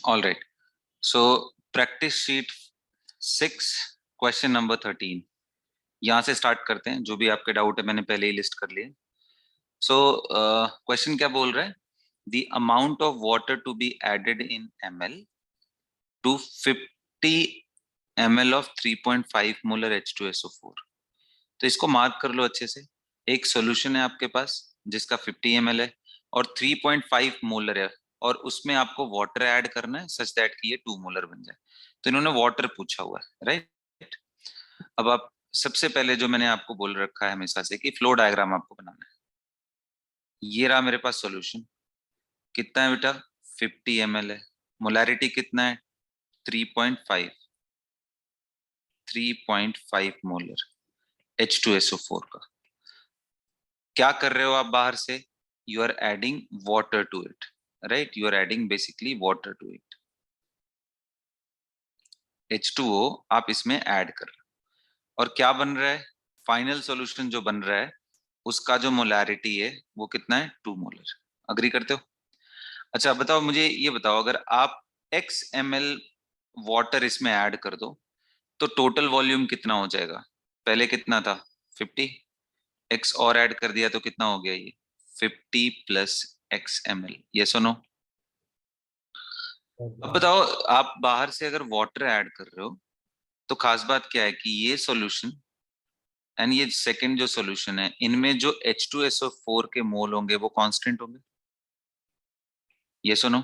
All right, so practice sheet 6 question number 13 यहाँ से start करते हैं। जो भी आपके डाउट है मैंने पहले ही लिस्ट कर लिए। सो क्वेश्चन क्या बोल रहा है, the amount of water to be added in ml to 50 ml of 3.5 molar H2SO4। तो इसको मार्क कर लो अच्छे से। एक सॉल्यूशन है आपके पास जिसका 50 ml है और 3.5 मोलर है, और उसमें आपको वाटर ऐड करना है सच दैट कि ये 2 मोलर बन जाए। तो इन्होंने वाटर पूछा हुआ है, राइट। अब आप सबसे पहले जो मैंने आपको बोल रखा है हमेशा से कि फ्लो डायग्राम आपको बनाना है। ये रहा मेरे पास सॉल्यूशन। कितना है बेटा, 50 ml है। मोलैरिटी कितना है, 3.5 मोलर H2SO4 का। क्या कर रहे हो आप बाहर से, you are adding water to it, right. You are adding basically water to it. H2O आप इसमें ऐड कर रहे हो और क्या बन रहा है, फाइनल सॉल्यूशन जो बन रहा है उसका जो मोलैरिटी है वो कितना है, 2 मोलर। अग्री करते हो? अच्छा बताओ, मुझे ये बताओ, अगर आप x ml वाटर इसमें ऐड कर दो तो टोटल वॉल्यूम कितना हो जाएगा। पहले कितना था, 50, x और ऐड कर दिया तो कितना हो गया ये 50 प्लस x ml, ये सुनो। अब बताओ, आप बाहर से अगर वाटर ऐड कर रहे हो तो खास बात क्या है कि ये सॉल्यूशन एंड ये सेकंड जो सॉल्यूशन है, इनमें जो H2SO4 के मोल होंगे वो कांस्टेंट होंगे, ये सुनो,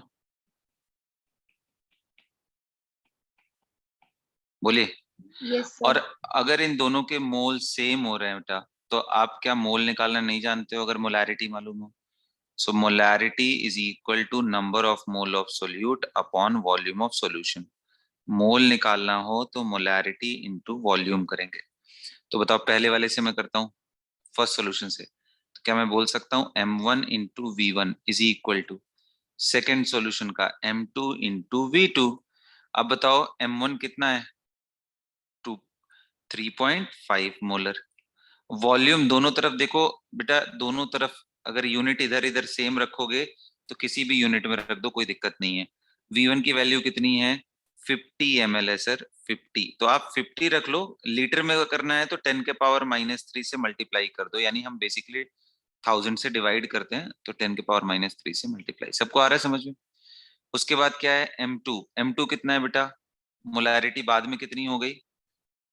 बोलिए। यस और सर। अगर इन दोनों के मोल सेम हो रहे हैं बेटा, तो आप क्या मोल निकालना नहीं जानते हो अगर मोलैरिटी मालूम हो। So molarity is equal to number of mole of solute upon volume of solution. Mole निकालना हो तो मोलैरिटी इंटू वॉल्यूम करेंगे। तो बताओ, पहले वाले से मैं करता हूँ, फर्स्ट सॉल्यूशन से। तो क्या मैं बोल सकता हूँ m1 into V1 is equal to second solution का m2 इंटू V2। अब बताओ m1 कितना है, 2, 3.5 मोलर। वॉल्यूम दोनों तरफ देखो बेटा, दोनों तरफ अगर यूनिट इधर इधर सेम रखोगे तो किसी भी यूनिट में रख दो, कोई दिक्कत नहीं है। V1 की वैल्यू कितनी है, 50 ml है सर, 50। तो आप 50 रख लो, लीटर में करना है तो 10 के पावर -3 से मल्टीप्लाई कर दो, यानी हम बेसिकली 1000 से डिवाइड करते हैं तो 10 के पावर -3 से मल्टीप्लाई। सबको आ रहा है समझ में? उसके बाद क्या है, M2 कितना है बेटा, मोलैरिटी बाद में कितनी हो गई,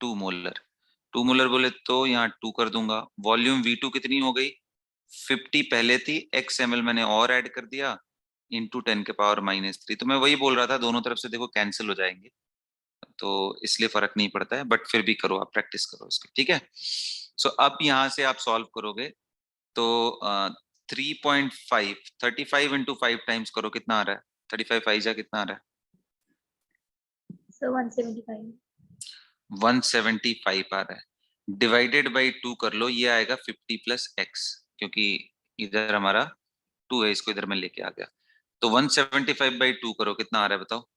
2 मोलर। 2 मोलर बोले तो यहाँ 2 कर दूंगा। वॉल्यूम V2 कितनी हो गई, 50 पहले थी, x ml मैंने और ऐड कर दिया इंटू 10 के पावर -3। तो मैं वही बोल रहा था, दोनों तरफ से देखो कैंसिल हो जाएंगे, तो इसलिए फर्क नहीं पड़ता है, बट फिर भी करो, आप प्रैक्टिस करो उसकी, ठीक है। सो अब यहाँ से आप सॉल्व करोगे तो 3.5 35 इंटू 5 टाइम्स करो, कितना आ रहा है, 35 5 जा कितना आ रहा है, सर 175। 175 आ रहा है। डिवाइडेड बाई 2 कर लो, ये आएगा 50 प्लस x, क्योंकि इधर हमारा 2 है, इसको इधर में लेके आ गया। तो 175 बाई 2 करो, कितना आ रहा है बताओ।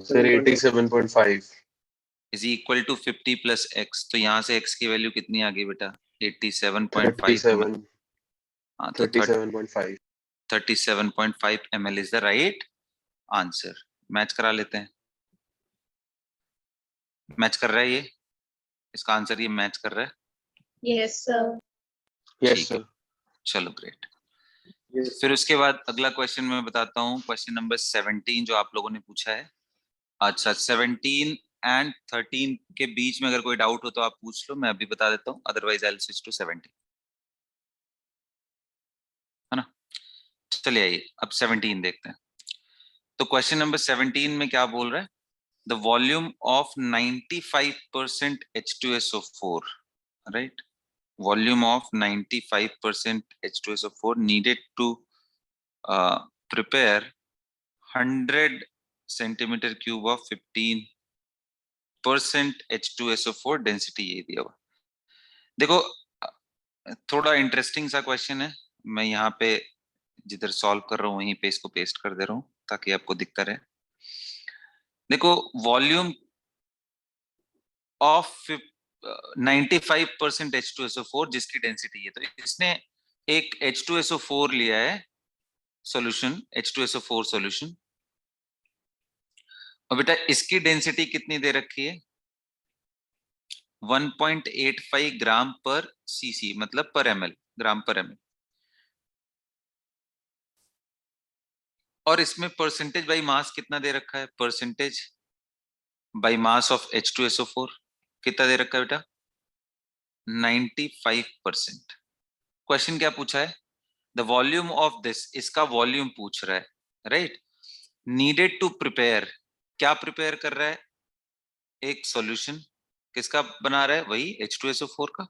Sir 87.5 is equal to 50 plus x। तो यहाँ से x की वैल्यू कितनी आ गई बेटा, 87.5 ml। हाँ तो 37.5 37.5 ml is the right answer. Match करा लेते हैं, मैच कर रहा है ये, इसका आंसर ये मैच कर रहा है। Yes sir. यस ठीक है, सर। चलो ग्रेट। फिर उसके बाद अगला क्वेश्चन मैं बताता हूँ, क्वेश्चन नंबर 17 जो आप लोगों ने पूछा है। अच्छा, 17 एंड 13 के बीच में अगर कोई डाउट हो तो आप पूछ लो, मैं अभी बता देता हूँ, otherwise I will switch to 17, है ना। चलिए आइए अब 17 देखते हैं। तो क्वेश्चन नंबर 17 में क्या बोल रहा है, the volume of 95% H2SO4, right. Volume of 95% H2SO4 needed to prepare 100 centimetre cube of 15% H2SO4 density, ये दिया हुआ। देखो थोड़ा इंटरेस्टिंग सा क्वेश्चन है, मैं यहाँ पे जिधर सॉल्व कर रहा हूँ वहीं पे इसको पेस्ट कर दे रहा हूँ ताकि आपको दिखता रहे। देखो वॉल्यूम ऑफ 95% H2SO4 जिसकी डेंसिटी है, तो इसने एक H2SO4 लिया है सॉल्यूशन, H2SO4 सॉल्यूशन, और बेटा इसकी डेंसिटी कितनी दे रखी है, 1.85 ग्राम पर सीसी, मतलब पर ml, ग्राम पर ml। और इसमें परसेंटेज बाई मास कितना दे रखा है, percentage by mass of H2SO4 कितना दे रखा है बेटा, 95%। क्वेश्चन क्या पूछा है, द वॉल्यूम ऑफ दिस, इसका वॉल्यूम पूछ रहा है, राइट। नीडेड टू प्रिपेयर, क्या प्रिपेयर कर रहा है, एक सॉल्यूशन, किसका बना रहा है, वही H2SO4 का।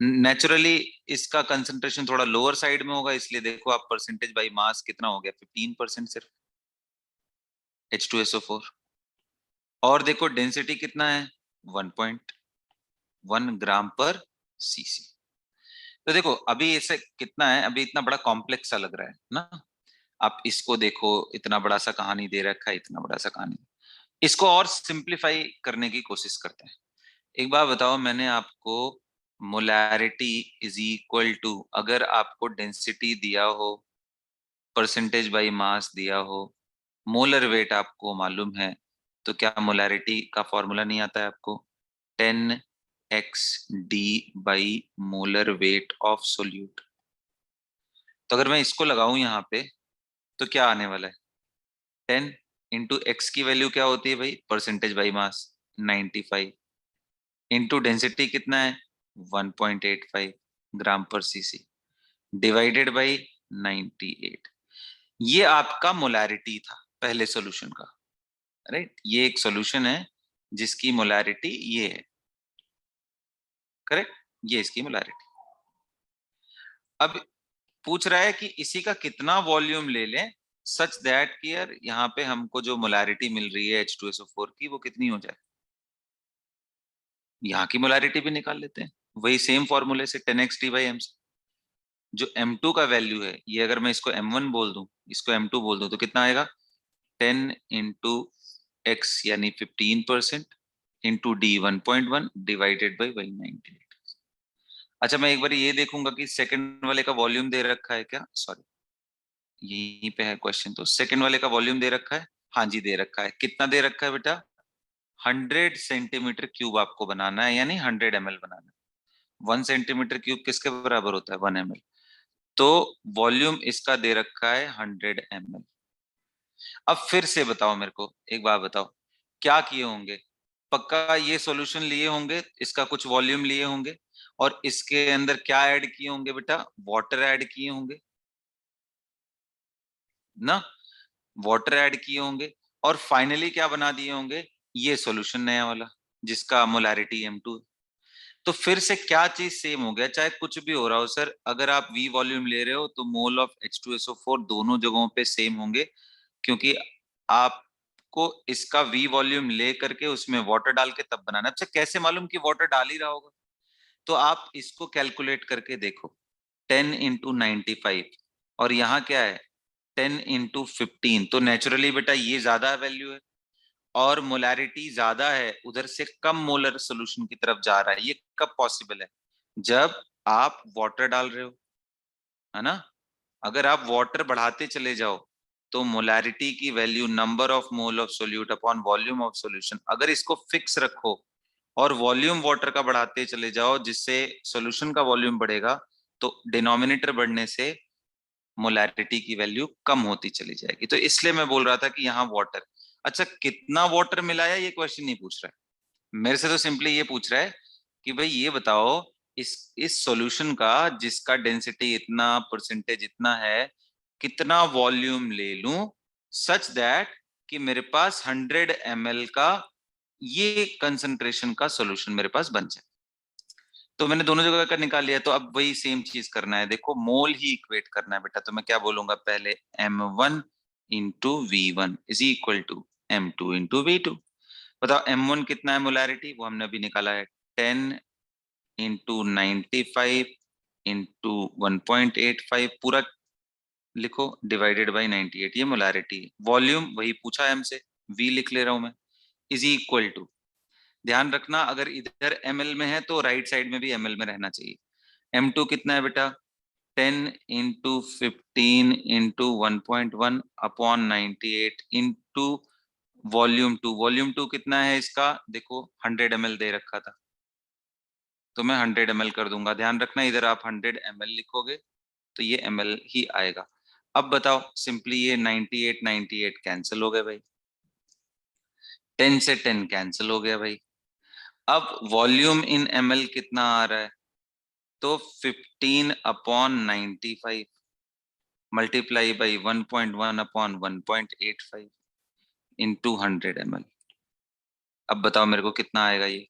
नेचुरली इसका कंसंट्रेशन थोड़ा लोअर साइड में होगा, इसलिए देखो आप परसेंटेज बाई मास कितना हो गया, 15% सिर्फ H2SO4। और देखो डेंसिटी कितना है, 1.1 ग्राम पर सीसी। तो देखो अभी ऐसे कितना है, अभी इतना बड़ा कॉम्प्लेक्स सा लग रहा है ना, आप इसको देखो, इतना बड़ा सा कहानी दे रखा है, इतना बड़ा सा कहानी। इसको और सिंप्लीफाई करने की कोशिश करते हैं। एक बार बताओ, मैंने आपको मोलैरिटी इज इक्वल टू, अगर आपको डेंसिटी दिया हो, परसेंटेज बाई मास दिया हो, मोलर वेट आपको मालूम है, तो क्या मोलैरिटी का फॉर्मूला नहीं आता है आपको, 10 x d by molar weight of solute. तो अगर मैं इसको लगाऊं यहाँ पे, तो क्या आने वाला है, 10 × x की वैल्यू क्या होती है भाई, percentage by mass 95, into density कितना है 1.85 ग्राम पर सीसी, डिवाइडेड बाई 98। ये आपका मोलैरिटी था पहले सॉल्यूशन का, राइट। ये एक सॉल्यूशन है जिसकी मोलैरिटी ये है, करेक्ट, ये इसकी मोलैरिटी। अब पूछ रहा है कि इसी का कितना वॉल्यूम ले लें सच दैट कि यार यहाँ पे हमको जो मोलैरिटी मिल रही है H2SO4 की, वो कितनी हो जाए। यहाँ की मोलैरिटी भी निकाल लेते हैं, वही सेम फॉर्मूले से 10 x d/m से। जो M2 का वैल्यू है, ये अगर मैं इसको M1 बोल दूं, इसको M2 बोल दूं, तो कितना आएगा, 10 × x यानी 15% इंटू d 1.1 डिवाइडेड बाई 198। अच्छा मैं एक बार ये देखूंगा कि सेकंड वाले का वॉल्यूम दे रखा है क्या, सॉरी यहीं पे है क्वेश्चन, तो सेकंड वाले का वॉल्यूम दे रखा है, हाँ जी दे रखा है। कितना दे रखा है बेटा, 100 सेंटीमीटर क्यूब आपको बनाना है, यानी 100 ml बनाना है। 1 सेंटीमीटर क्यूब किसके बराबर होता है, 1 ml। तो वॉल्यूम इसका दे रखा है 100 ml। अब फिर से बताओ मेरे को, एक बार बताओ क्या किए होंगे, पक्का ये सॉल्यूशन लिए होंगे, इसका कुछ वॉल्यूम लिए होंगे, और इसके अंदर क्या ऐड किए होंगे बेटा, वाटर ऐड किए होंगे ना, वाटर ऐड किए होंगे, और फाइनली क्या बना दिए होंगे, ये सॉल्यूशन नया वाला जिसका मोलैरिटी M2। तो फिर से क्या चीज सेम हो गया, चाहे कुछ भी हो रहा हो सर, अगर आप V वॉल्यूम ले रहे हो तो मोल ऑफ H2SO4 दोनों जगहों पे सेम होंगे, क्योंकि आपको इसका V वॉल्यूम ले करके उसमें वाटर डाल के तब बनाना। अच्छा कैसे मालूम कि वाटर डाल ही रहा होगा, तो आप इसको कैलकुलेट करके देखो, 10 × 95, और यहाँ क्या है 10 × 15, तो नेचुरली बेटा ये ज्यादा वैल्यू है, और मोलैरिटी ज्यादा है, उधर से कम मोलर सोल्यूशन की तरफ जा रहा है। ये कब पॉसिबल है, जब आप वाटर डाल रहे हो, है ना। अगर आप वाटर बढ़ाते चले जाओ तो मोलैरिटी की value number of mole of solute upon volume of solution, अगर इसको फिक्स रखो और वॉल्यूम वाटर का बढ़ाते चले जाओ जिससे सॉल्यूशन का वॉल्यूम बढ़ेगा, तो डिनोमिनेटर बढ़ने से मोलैरिटी की वैल्यू कम होती चली जाएगी। तो इसलिए मैं बोल रहा था कि यहाँ वाटर, अच्छा कितना वाटर मिलाया ये क्वेश्चन नहीं पूछ रहा है मेरे से, तो सिंपली ये पूछ रहा है कि भाई ये बताओ इस सॉल्यूशन का जिसका डेंसिटी इतना, परसेंटेज इतना है, कितना वॉल्यूम ले लूं सच दैट कि मेरे पास 100 ml का ये कंसंट्रेशन का सॉल्यूशन मेरे पास बन जाए। तो मैंने दोनों जगह का निकाल लिया, तो अब वही सेम चीज करना है, देखो मोल ही इक्वेट करना है बेटा। तो मैं क्या बोलूंगा, पहले M1 × V1 is equal to M2 × V2। बताओ M1 कितना है मोलैरिटी, वो हमने अभी निकाला है, 10 × 95 × 1.85 पूरा लिखो, डिवाइडेड बाई 98, ये मोलैरिटी। वॉल्यूम वही पूछा है हमसे, V लिख ले रहा हूं मैं, इज इक्वल टू, ध्यान रखना अगर इधर ml में है तो राइट साइड में भी ml में रहना चाहिए। M2 कितना है बेटा, 10 into 15 into 1.1 upon 98 into volume 2। Volume 2 कितना है इसका, देखो 100 ml दे रखा था, तो मैं 100 ml कर दूंगा। ध्यान रखना इधर आप 100 ml लिखोगे तो ये ml ही आएगा। अब बताओ सिंपली, ये 98 98 कैंसिल हो गए भाई, 10 से 10 कैंसिल हो गया भाई। अब वॉल्यूम इन ml कितना आ रहा है, तो 15 upon 95 multiply by 1.1 upon 1.85 into 100 ml। अब बताओ मेरे को कितना आएगा ये,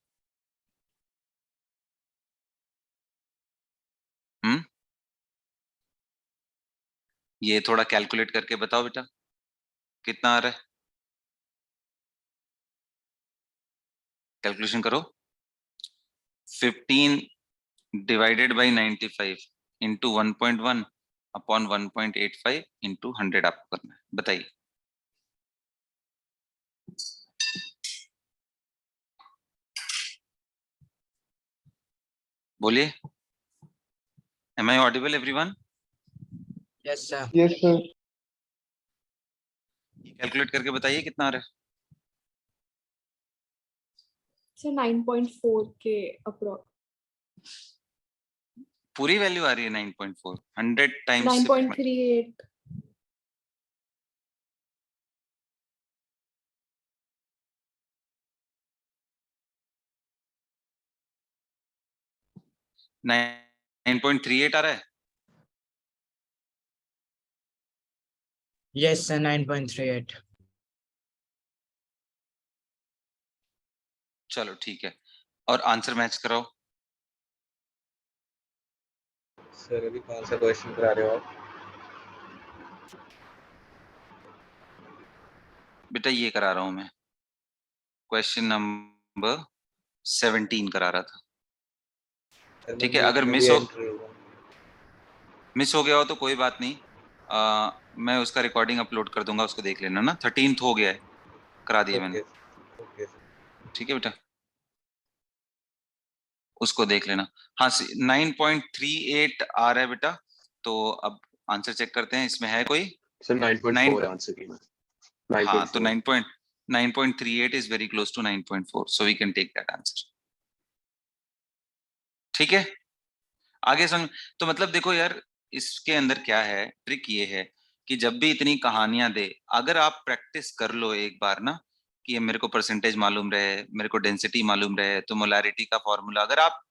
ये थोड़ा कैलकुलेट करके बताओ बेटा, कितना आ रहा है, कैलकुलेशन करो। 15 divided by 95 into 1.1 upon 1.85 into 100 आपको करना है, बताइए। बोलिए, am I audible everyone? Yes sir. Yes, sir. Calculate करके बताइए कितना आ रहा है। So 9.4 के अप्रोक्स। पूरी वैल्यू आ रही है 9.4, 100 टाइम्स 9.38। 9.38 आ रहा है। Yes sir 9.38। चलो ठीक है, और आंसर मैच कराओ। सर अभी कौन सा क्वेश्चन करा रहे हो आप? बेटा ये करा रहा हूं मैं, क्वेश्चन नंबर 17 करा रहा था। सर, ठीक मैं है, अगर में मिस भी हो entry होगा। मिस हो गया हो तो कोई बात नहीं, मैं उसका रिकॉर्डिंग अपलोड कर दूंगा, उसको देख लेना ना। 13th हो गया है, करा दिया मैंने। Okay okay sir. ठीक है बेटा, उसको देख लेना। हाँ 9.38 आ रहा है बेटा, तो अब आंसर चेक करते हैं, इसमें है कोई सर 9। 9.4 आंसर की मैं। हाँ तो 9.4। 9.38 is very close to 9.4, so we can take that answer. ठीक है, आगे समझ। तो मतलब देखो यार, इसके अंदर क्या है, ट्रिक ये है कि जब भी इतनी कहानियां दे, अगर आप प्रैक्टिस कर लो एक बार ना, कि ये मेरे को परसेंटेज मालूम रहे, मेरे को डेंसिटी मालूम रहे, तो मोलारिटी का फॉर्मूला, अगर आप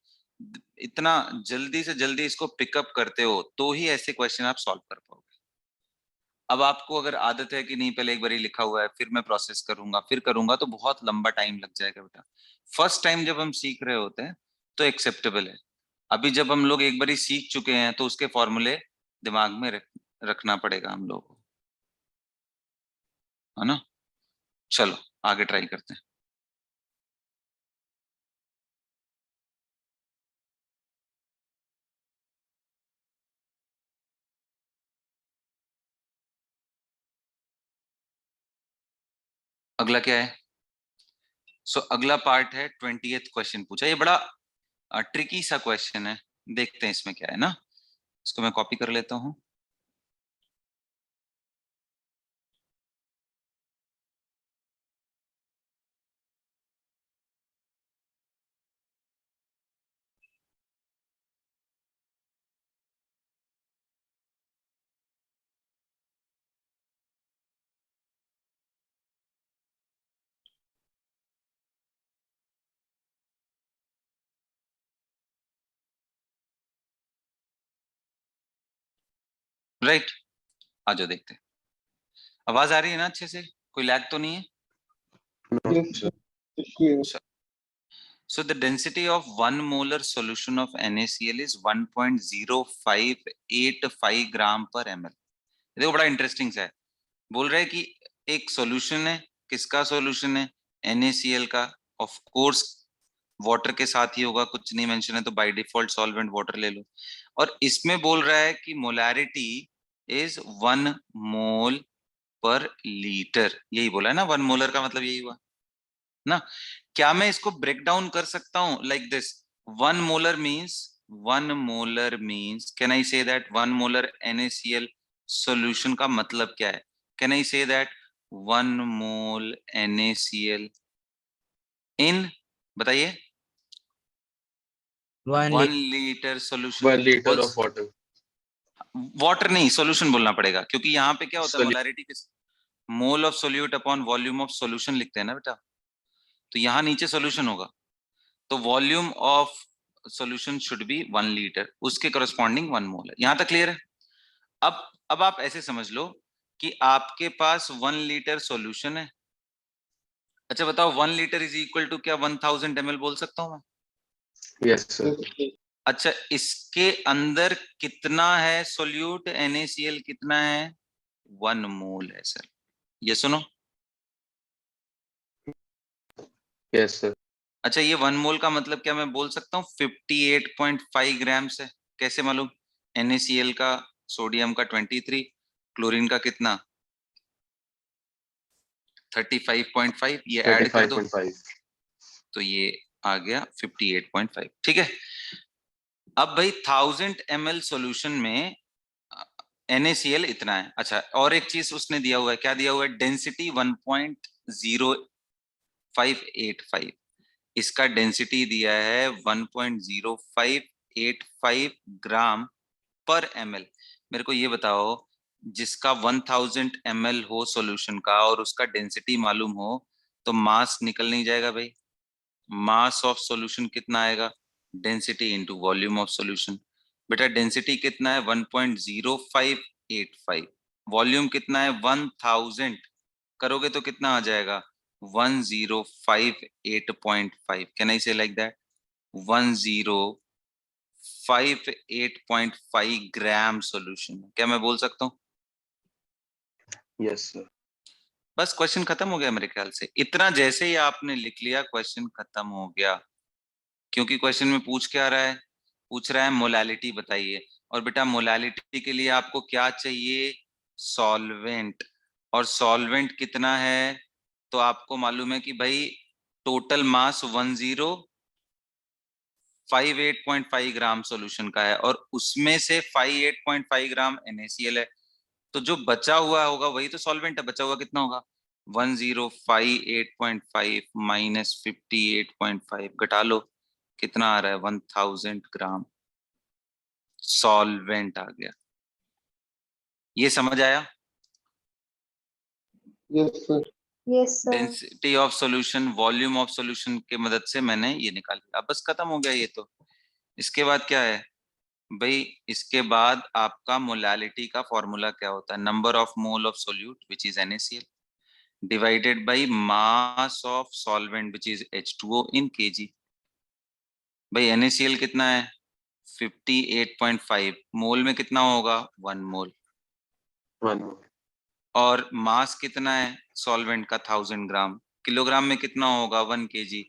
इतना जल्दी से जल्दी इसको पिकअप करते हो तो ही ऐसे क्वेश्चन आप सॉल्व कर पाओगे। अब आपको अगर आदत है कि नहीं पहले एक बार ही लिखा हुआ है फिर मैं प्रोसेस करूंगा फिर करूंगा, तो बहुत लंबा टाइम लग जाएगा बेटा। फर्स्ट टाइम जब हम सीख रहे होते हैं तो एक्सेप्टेबल है। अभी जब हम लोग एक बार ही सीख चुके हैं तो उसके फॉर्मूले दिमाग में रखना पड़ेगा हम लोगों को, है ना। चलो आगे ट्राई करते हैं। अगला क्या है, अगला पार्ट है 20th क्वेश्चन पूछा। ये बड़ा ट्रिकी सा क्वेश्चन है, देखते हैं इसमें क्या है ना। इसको मैं कॉपी कर लेता हूं। राइट, आ जाओ देखते हैं। आवाज आ रही है ना अच्छे से, कोई लैग तो नहीं है? So the density of 1 molar solution of NaCl is 1.0585 ग्राम पर ml। देखो बड़ा इंटरेस्टिंग सा है, बोल रहे हैं कि एक सॉल्यूशन है, किसका सॉल्यूशन है, NaCl का। ऑफ कोर्स वाटर के साथ ही होगा, कुछ नहीं मेंशन है तो बाय डिफॉल्ट सॉल्वेंट वाटर ले लो। और इसमें बोल रहा है कि मोलैरिटी इज 1 मोल पर लीटर, यही बोला है ना, 1 मोलर का मतलब यही हुआ ना। क्या मैं इसको ब्रेक डाउन कर सकता हूं like this, 1 molar means 1 molar means, can I say that 1 molar NaCl solution का मतलब क्या है? Can I say that 1 mole NaCl in, बताइए, 1 1 liter. liter solution 1 liter of water. Water नहीं, सोल्यूशन बोलना पड़ेगा, क्योंकि यहाँ पे क्या होता है, Solu- मोलैरिटी किस, मोल of solute upon volume of solution लिखते हैं ना बेटा, तो यहाँ नीचे सोल्यूशन होगा, तो volume of solution should be 1 litre, उसके करस्पॉन्डिंग 1 मोल है। यहाँ तक क्लियर है? अब आप ऐसे समझ लो कि आपके पास 1 लीटर सोल्यूशन है। अच्छा बताओ, 1 लीटर इज इक्वल टू क्या 1000 ml बोल सकता हूं मैं? Yes, sir. अच्छा, इसके अंदर कितना है सोल्यूट, NaCl कितना है? 1 मोल है सर, ये सुनो। Yes, sir. अच्छा, ये 1 मोल का मतलब क्या मैं बोल सकता हूँ 58.5 ग्राम्स है? कैसे मालूम? NaCl का, सोडियम का 23, क्लोरीन का कितना 35.5, ये ऐड कर दो 35.5. तो ये आ गया 58.5। ठीक है, अब भाई 1000 ml सॉल्यूशन में NaCl इतना है। अच्छा, और एक चीज उसने दिया हुआ है, क्या दिया हुआ है? डेंसिटी 1.0585, इसका डेंसिटी दिया है 1.0585 ग्राम पर ml। मेरे को ये बताओ, जिसका 1000 ml हो सॉल्यूशन का और उसका डेंसिटी मालूम हो, तो मास निकल नहीं जाएगा भाई? मास ऑफ सॉल्यूशन कितना आएगा? Density into volume of solution. बेटा डेंसिटी कितना है? 1.0585, वॉल्यूम कितना है? 1000, करोगे तो कितना आ जाएगा? 1058.5। Can I say like that? 1058.5 gram solution, क्या मैं बोल सकता हूँ? Yes, sir. बस क्वेश्चन खत्म हो गया मेरे ख्याल से। इतना जैसे ही आपने लिख लिया, क्वेश्चन खत्म हो गया। क्योंकि क्वेश्चन में पूछ क्या रहा है? पूछ रहा है मोलालिटी बताइए, और बेटा मोलालिटी के लिए आपको क्या चाहिए? सॉल्वेंट। और सॉल्वेंट कितना है? तो आपको मालूम है कि भाई टोटल मास 1058.5 ग्राम सॉल्यूशन का है, और उसमें से 58.5 ग्राम NaCl है, तो जो बचा हुआ होगा वही तो सॉल्वेंट है। बचा हुआ कितना होगा? 1058.5 माइनस 58.5, घटा लो, कितना आ रहा है? 1000 ग्राम सॉल्वेंट आ गया। ये समझ आया? Yes, sir. Yes, sir. Density of solution, volume of solution की मदद से मैंने ये निकाल लिया। अब बस खत्म हो गया ये तो। इसके बाद क्या है भाई? इसके बाद आपका मोलालिटी का फॉर्मूला क्या होता है? Number of mole of solute which is NaCl divided by mass of solvent which is H2O in kg। भाई NaCl कितना है? 58.5, मोल में कितना होगा? 1 मोल। 1 more. और मास कितना है सॉल्वेंट का? 1000 ग्राम। किलोग्राम में कितना होगा? 1 kg।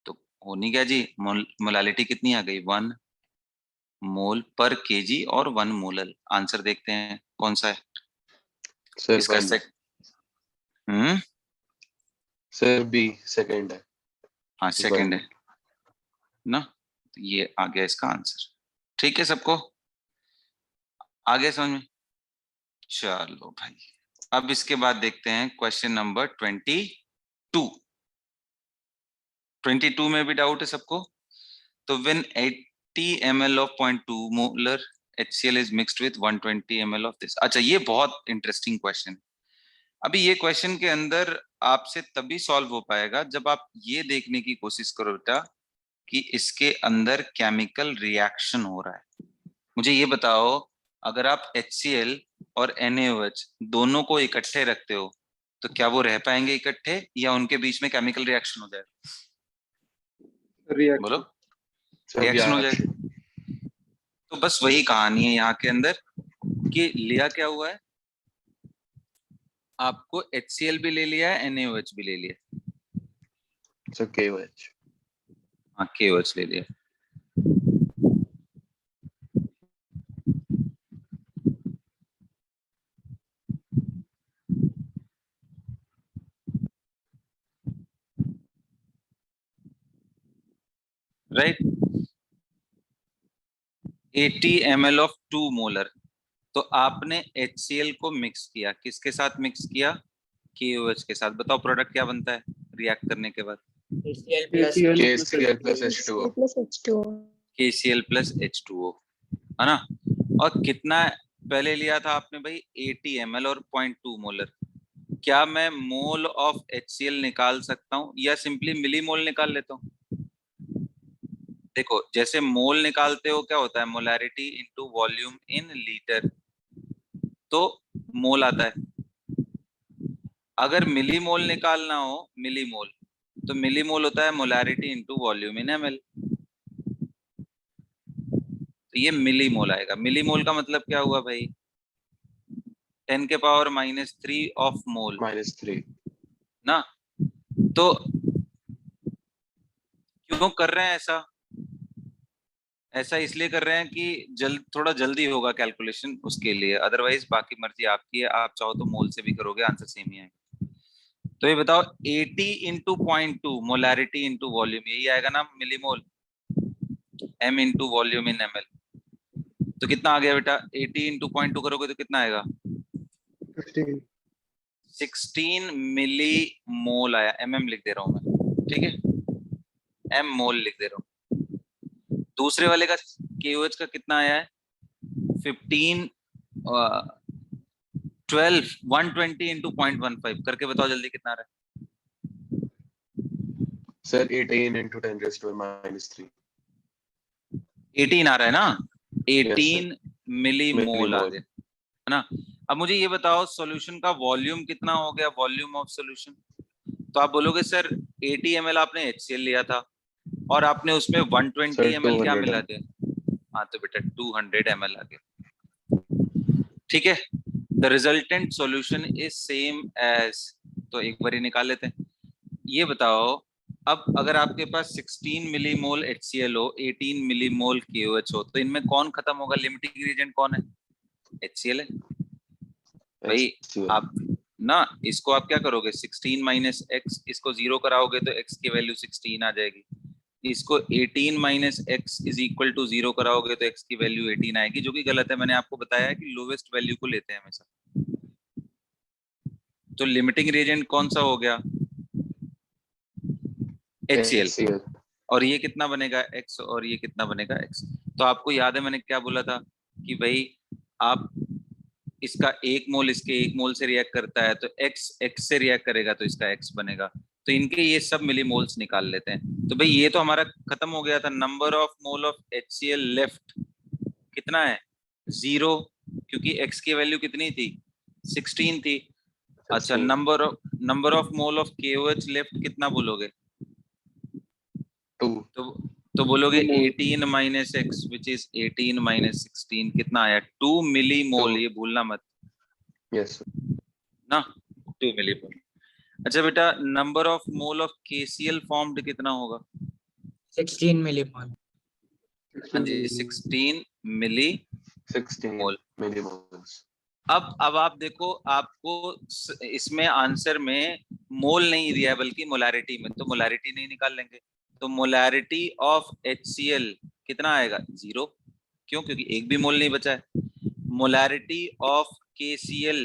तो होनी क्या जी, मोलालिटी कितनी आ गई? 1 मोल पर kg और 1 मोलल। आंसर देखते हैं कौन सा है Sir, इसका। 1. हम्म, Sir, B. Second है. हाँ सेकंड 1. है ना, तो ये आ गया इसका आंसर। ठीक है सबको आगे समझ में? चलो भाई, अब इसके बाद देखते हैं क्वेश्चन नंबर 22 में भी डाउट है सबको? तो when 80 ml of 0.2 molar HCl is mixed with 120 ml of this। अच्छा, ये बहुत इंटरेस्टिंग क्वेश्चन। अभी ये क्वेश्चन के अंदर आपसे तभी सॉल्व हो पाएगा जब आप ये देखने की कोशिश करो बेटा कि इसके अंदर केमिकल रिएक्शन हो रहा है। मुझे ये बताओ, अगर आप HCl और NaOH दोनों को इकट्ठे रखते हो तो क्या वो रह पाएंगे इकट्ठे, या उनके बीच में केमिकल रिएक्शन हो जाएगा? बोलो, Sir, रिएक्शन हो reaction. जाएगा। तो बस वही कहानी है यहाँ के अंदर कि लिया क्या हुआ है, आपको HCl भी ले लिया है, NaOH भी ले लिया, Sir, KOH. हाँ KOH ले लिया। Right, 80 ml of 2 molar. तो आपने HCl को मिक्स किया, किसके साथ मिक्स किया? KOH के साथ। बताओ प्रोडक्ट क्या बनता है रिएक्ट करने के बाद? HCl plus KCl plus H2O. plus H2O. KCl plus H2O, है ना? और कितना पहले लिया था आपने भाई? 80 ml और 0.2 मोलर। क्या मैं मोल ऑफ HCl निकाल सकता हूँ या सिंपली मिली मोल निकाल लेता हूँ? देखो जैसे मोल निकालते हो क्या होता है? Molarity into volume in litre, तो मोल आता है। अगर मिली मोल निकालना हो, मिली मोल, तो मिली मोल होता है मोलैरिटी इनटू वॉल्यूम इन ml। तो ये मिली मोल आएगा। मिली मोल का मतलब क्या हुआ भाई? 10 के पावर -3 ऑफ मोल -3. ना। तो क्यों कर रहे हैं ऐसा? ऐसा इसलिए कर रहे हैं कि थोड़ा जल्दी होगा कैलकुलेशन, उसके लिए। अदरवाइज बाकी मर्जी आपकी है, आप चाहो तो मोल से भी करोगे, आंसर सेम ही आएगा। तो ये बताओ 80 इंटू 0.2 मोलैरिटी इंटू वॉल्यूम, यही आएगा ना मिलीमोल। m इंटू वॉल्यूम इन ml, तो कितना आ गया बेटा? 80 इंटू 0.2 करोगे तो कितना आएगा? 16 मिली मोल आया। लिख दे रहा हूं मैं, ठीक है, m मोल लिख दे रहा हूँ। दूसरे वाले का KOH का कितना आया है? 15 12 120 इंटू 0.15 करके बताओ जल्दी कितना आ रहा है? Sir, 18 into 10 raised to -3. 18 आ रहा है ना? Yes, 18 मिली मोल आ millimole. गया, है ना? अब मुझे ये बताओ सॉल्यूशन का वॉल्यूम कितना हो गया? Volume of solution. तो आप बोलोगे सर 80 ml आपने HCl लिया था और आपने उसमें 120 Sir, ml क्या 200 मिला ml. दिया? हाँ तो बेटा 200 ml आ गया, ठीक है। The resultant solution is same as, तो एक बार ही निकाल लेते हैं। ये बताओ अब अगर आपके पास 16 मिलीमोल HCl हो, 18 मिलीमोल KOH हो, तो इनमें कौन खत्म होगा? लिमिटिंग रिएजेंट कौन है? HCl है भाई। HCl. आप ना इसको आप क्या करोगे? 16 माइनस x, इसको 0 कराओगे तो x की वैल्यू 16 आ जाएगी। इसको 18 minus x is equal to 0 कराओगे तो x की वैल्यू 18 आएगी, जो कि गलत है। मैंने आपको बताया है कि लोवेस्ट वैल्यू को लेते हैं हमेशा। तो लिमिटिंग रिएजेंट कौन सा हो गया? HCl। HCl. और ये कितना बनेगा? x, और ये कितना बनेगा? x। तो आपको याद है मैंने क्या बोला था कि भाई आप इसका एक मोल इसके एक मोल से रिएक्ट करता है, तो x से रिएक्ट करेगा तो इसका x बनेगा। तो इनके ये सब मिली मोल्स निकाल लेते हैं। तो भाई ये तो हमारा खत्म हो गया था। Number of mole of HCl left कितना है? 0, क्योंकि x की वैल्यू कितनी थी? 16 थी। अच्छा, 16. Number of mole of KOH left कितना बोलोगे? 2. तो बोलोगे 18 minus x which is 18 minus 16, कितना आया? 2 मिली मोल, ये भूलना मत Yes, sir. ना, 2 मिली मोल। अच्छा बेटा, number of mole of KCl formed कितना होगा? 16 millimole. हाँ जी, 16 मिली 16 मोल। millimoles. अब आप देखो, आपको इसमें आंसर में मोल नहीं दिया है बल्कि मोलैरिटी में, तो मोलैरिटी नहीं निकाल लेंगे। तो मोलैरिटी ऑफ HCl कितना आएगा? 0। क्यों? क्योंकि एक भी मोल नहीं बचा है। Molarity of KCl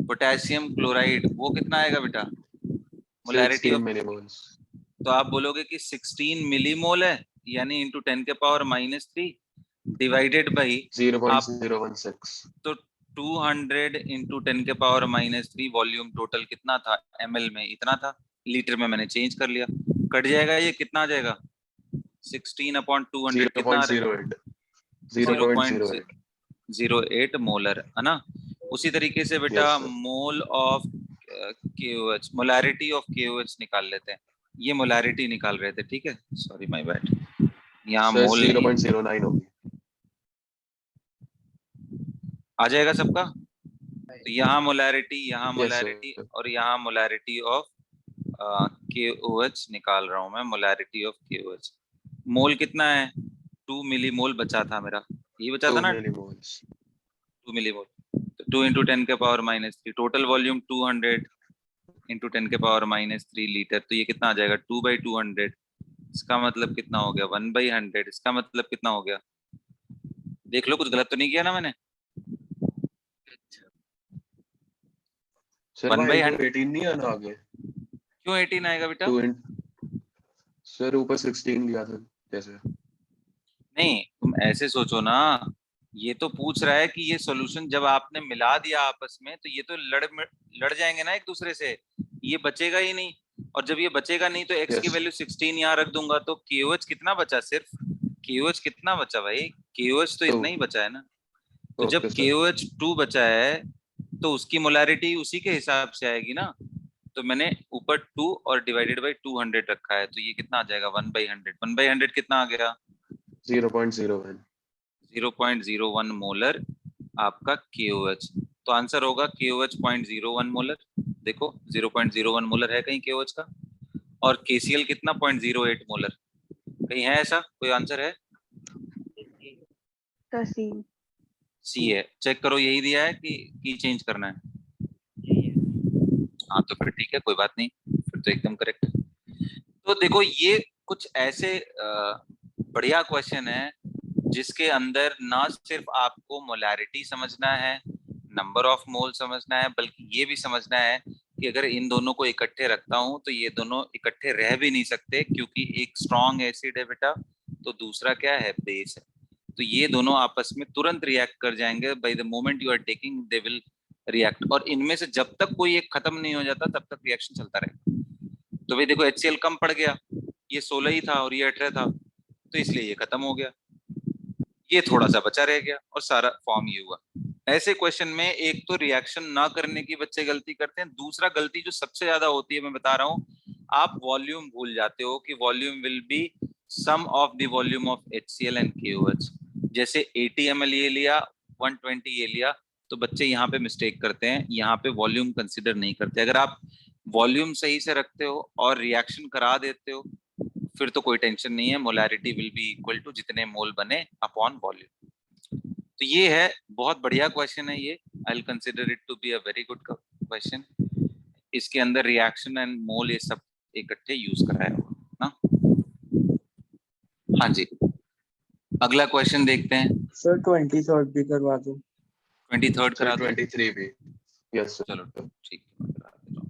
potassium chloride, वो कितना आएगा बेटा? Molarity 16 of, millimoles. तो आप बोलोगे कि 16 मिलीमोल है, यानी इंटू 10 के पावर -3 डिवाइडेड बाई आप, 0.016. तो 200 इंटू 10 के पावर -3 वॉल्यूम टोटल कितना था? ml में इतना था, लीटर में मैंने चेंज कर लिया, कट जाएगा। ये कितना आ जाएगा? 16/200 कितना आ रहा है? 0.08. 0.08 मोलर, है ना? उसी तरीके से बेटा Yes, sir. Mole of KOH, molarity of KOH निकाल लेते हैं। ये मोलैरिटी निकाल रहे थे, ठीक है, सॉरी माय बैड, यहाँ Sir, मोल नहीं है। 0.09 होगी. आ जाएगा सबका? तो यहाँ मोलैरिटी, यहाँ Yes, मोलैरिटी sir. और यहाँ मोलैरिटी ऑफ KOH निकाल रहा हूँ मैं। मोलैरिटी ऑफ KOH, मोल कितना है? 2 मिली मोल बचा था मेरा, ये बचा था 2 ना, millimoles. 2 मिली मोल। तो 2 इंटू 10 के पावर -3, टोटल वॉल्यूम 200 इंटू 10 के पावर -3 लीटर। तो ये कितना आ जाएगा? 2/200। इसका मतलब कितना हो गया? 1/100। इसका मतलब कितना हो गया? देख लो कुछ गलत तो नहीं किया ना मैंने। सर 1 वहाँ by 18 100 नहीं आना आगे। क्यों 18 आएगा बेटा? 2 इन सर ऊपर 16 लिया था जैसे। नहीं, तुम ऐसे सोचो ना, ये तो पूछ रहा है कि ये सॉल्यूशन जब आपने मिला दिया आपस में तो ये तो लड़ जाएंगे ना एक दूसरे से, ये बचेगा ही नहीं। और जब ये बचेगा नहीं तो x की Yes. वैल्यू 16 यहाँ रख दूंगा तो KOH कितना बचा? सिर्फ KOH कितना बचा भाई? KOH तो इतना ही बचा है ना। तो जब ओके सर। KOH 2 बचा है तो उसकी मोलैरिटी उसी के हिसाब से आएगी ना। तो मैंने ऊपर 2 और डिवाइडेड बाई 200 रखा है, तो ये कितना आ जाएगा? 1/100। 1/100 कितना आ गया? 0.01। 0.01 मोलर आपका KOH। तो आंसर होगा KOH 0.01 मोलर। देखो 0.01 मोलर है कहीं KOH का। और KCl कितना? 0.08 मोलर। कहीं है ऐसा कोई आंसर है? सी है। चेक करो यही दिया है कि चेंज करना है। हाँ तो फिर ठीक है, कोई बात नहीं, फिर तो एकदम करेक्ट। तो देखो ये कुछ ऐसे बढ़िया क्वेश्चन है जिसके अंदर ना सिर्फ आपको मोलैरिटी समझना है, नंबर ऑफ मोल समझना है, बल्कि ये भी समझना है कि अगर इन दोनों को इकट्ठे रखता हूं तो ये दोनों इकट्ठे रह भी नहीं सकते, क्योंकि एक स्ट्रॉन्ग एसिड है बेटा तो दूसरा क्या है? बेस है। तो ये दोनों आपस में तुरंत रिएक्ट कर जाएंगे। By the moment you are taking they will react. और इनमें से जब तक कोई एक खत्म नहीं हो जाता तब तक रिएक्शन चलता रहेगा। तो भाई देखो HCl कम पड़ गया, ये 16 ही था और ये 18 था, तो इसलिए ये खत्म हो गया, ये थोड़ा सा बचा रह गया और सारा फॉर्म ये हुआ। ऐसे क्वेश्चन में एक तो रिएक्शन ना करने की बच्चे गलती करते हैं, दूसरा गलती जो सबसे ज्यादा होती है मैं बता रहा हूँ, आप वॉल्यूम भूल जाते हो कि volume will be sum of the volume of HCl and KOH। जैसे 80 ml ये लिया, 120 ये लिया, तो बच्चे यहाँ पे मिस्टेक करते हैं, यहाँ पे वॉल्यूम कंसिडर नहीं करते। अगर आप वॉल्यूम सही से रखते हो और रिएक्शन करा देते हो फिर तो कोई टेंशन नहीं है, molarity will be equal to जितने मोल बने अपॉन वॉल्यूम। तो ये है, बहुत बढ़िया क्वेश्चन है ये। I will consider it to be a very good question. इसके अंदर रिएक्शन एंड मोल ये सब इकट्ठे यूज कराया होगा ना। हाँ जी, अगला क्वेश्चन देखते हैं। सर 23rd भी करवा दो। 23rd सर करा दो। 23 भी। Yes sir. चलो ठीक है, मैं करा देता हूँ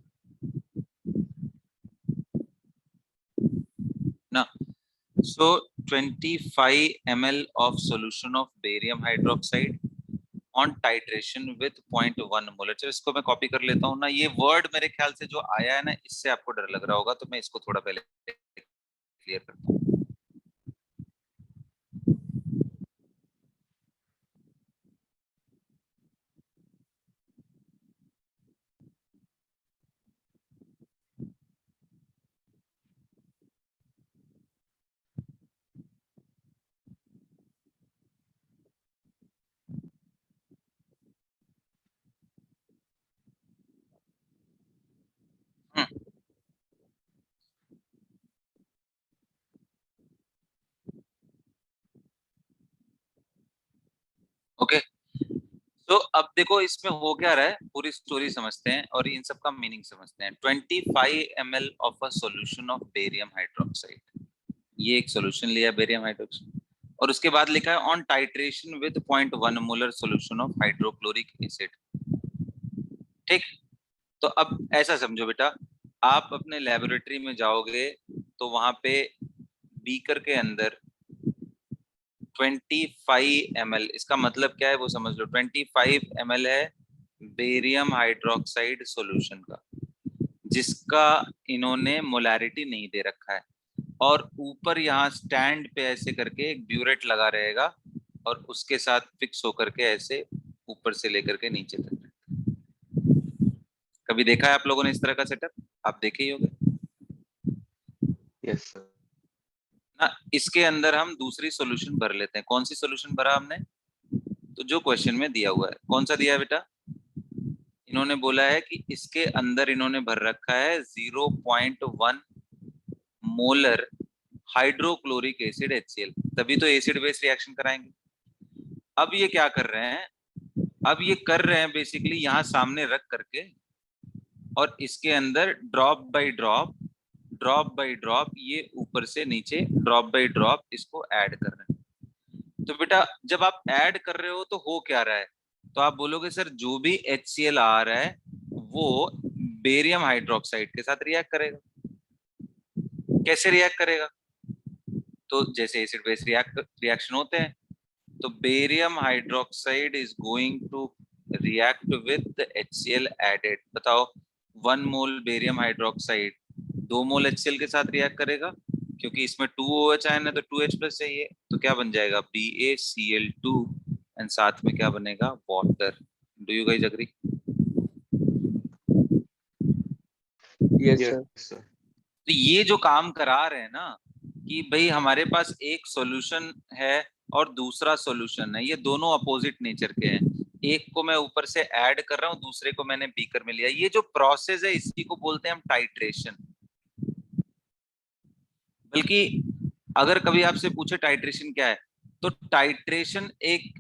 ना। So 25 ml of solution of barium hydroxide on titration with 0.1 molar. चलो इसको मैं कॉपी कर लेता हूँ ना। ये वर्ड मेरे ख्याल से जो आया है ना, इससे आपको डर लग रहा होगा, तो मैं इसको थोड़ा पहले क्लियर करता हूँ। ओके, तो अब देखो इसमें हो क्या रहा है, पूरी स्टोरी समझते हैं और इन सब का मीनिंग समझते हैं। 25 ml of a solution of barium hydroxide, ये एक सॉल्यूशन लिया बेरियम हाइड्रोक्साइड, और उसके बाद लिखा है on titration with 0.1 molar solution of hydrochloric acid. ठीक, तो अब ऐसा समझो बेटा, आप अपने लेबोरेटरी में जाओगे तो वहां पे बीकर के अंदर 25 ml, इसका मतलब क्या है वो समझ लो। 25 ml है बेरियम हाइड्रोक्साइड सॉल्यूशन का, जिसका इन्होंने मोलैरिटी नहीं दे रखा है, और ऊपर यहाँ स्टैंड पे ऐसे करके एक ब्यूरेट लगा रहेगा और उसके साथ फिक्स होकर के ऐसे ऊपर से लेकर के नीचे तक। कभी देखा है आप लोगों ने इस तरह का सेटअप? आप देखे ही होंगे यस सर। ना। इसके अंदर हम दूसरी सॉल्यूशन भर लेते हैं। कौन सी सॉल्यूशन भरा हमने? तो जो क्वेश्चन में दिया हुआ है, कौन सा दिया है बेटा? इन्होंने बोला है कि इसके अंदर इन्होंने भर रखा है 0.1 मोलर हाइड्रोक्लोरिक एसिड HCl, तभी तो एसिड बेस रिएक्शन कराएंगे। अब ये क्या कर रहे हैं? अब ये कर रहे हैं बेसिकली यहाँ सामने रख करके और इसके अंदर ड्रॉप बाय ड्रॉप ये ऊपर से नीचे ड्रॉप बाय ड्रॉप इसको ऐड कर रहे हैं। तो बेटा जब आप ऐड कर रहे हो तो हो क्या रहा है, तो आप बोलोगे सर जो भी HCl आ रहा है वो बेरियम हाइड्रोक्साइड के साथ रिएक्ट करेगा। कैसे रिएक्ट करेगा, तो जैसे एसिड बेस रिएक्शन होते हैं, तो barium hydroxide is going to react with the HCl added. बताओ 1 mole barium hydroxide 2 mole HCl के साथ रिएक्ट करेगा, क्योंकि इसमें 2OH आयन है तो 2H प्लस चाहिए, तो क्या बन जाएगा BaCl2 एंड साथ में क्या बनेगा water. Do you guys agree? Yes yes sir. Sir. तो ये जो काम करा रहे हैं ना कि भाई हमारे पास एक सॉल्यूशन है और दूसरा सॉल्यूशन है, ये दोनों अपोजिट नेचर के हैं, एक को मैं ऊपर से ऐड कर रहा हूँ, दूसरे को मैंने बीकर में लिया। ये जो प्रोसेस है इसी को बोलते हैं हम टाइट्रेशन। बल्कि अगर कभी आपसे पूछे टाइट्रेशन क्या है, तो टाइट्रेशन एक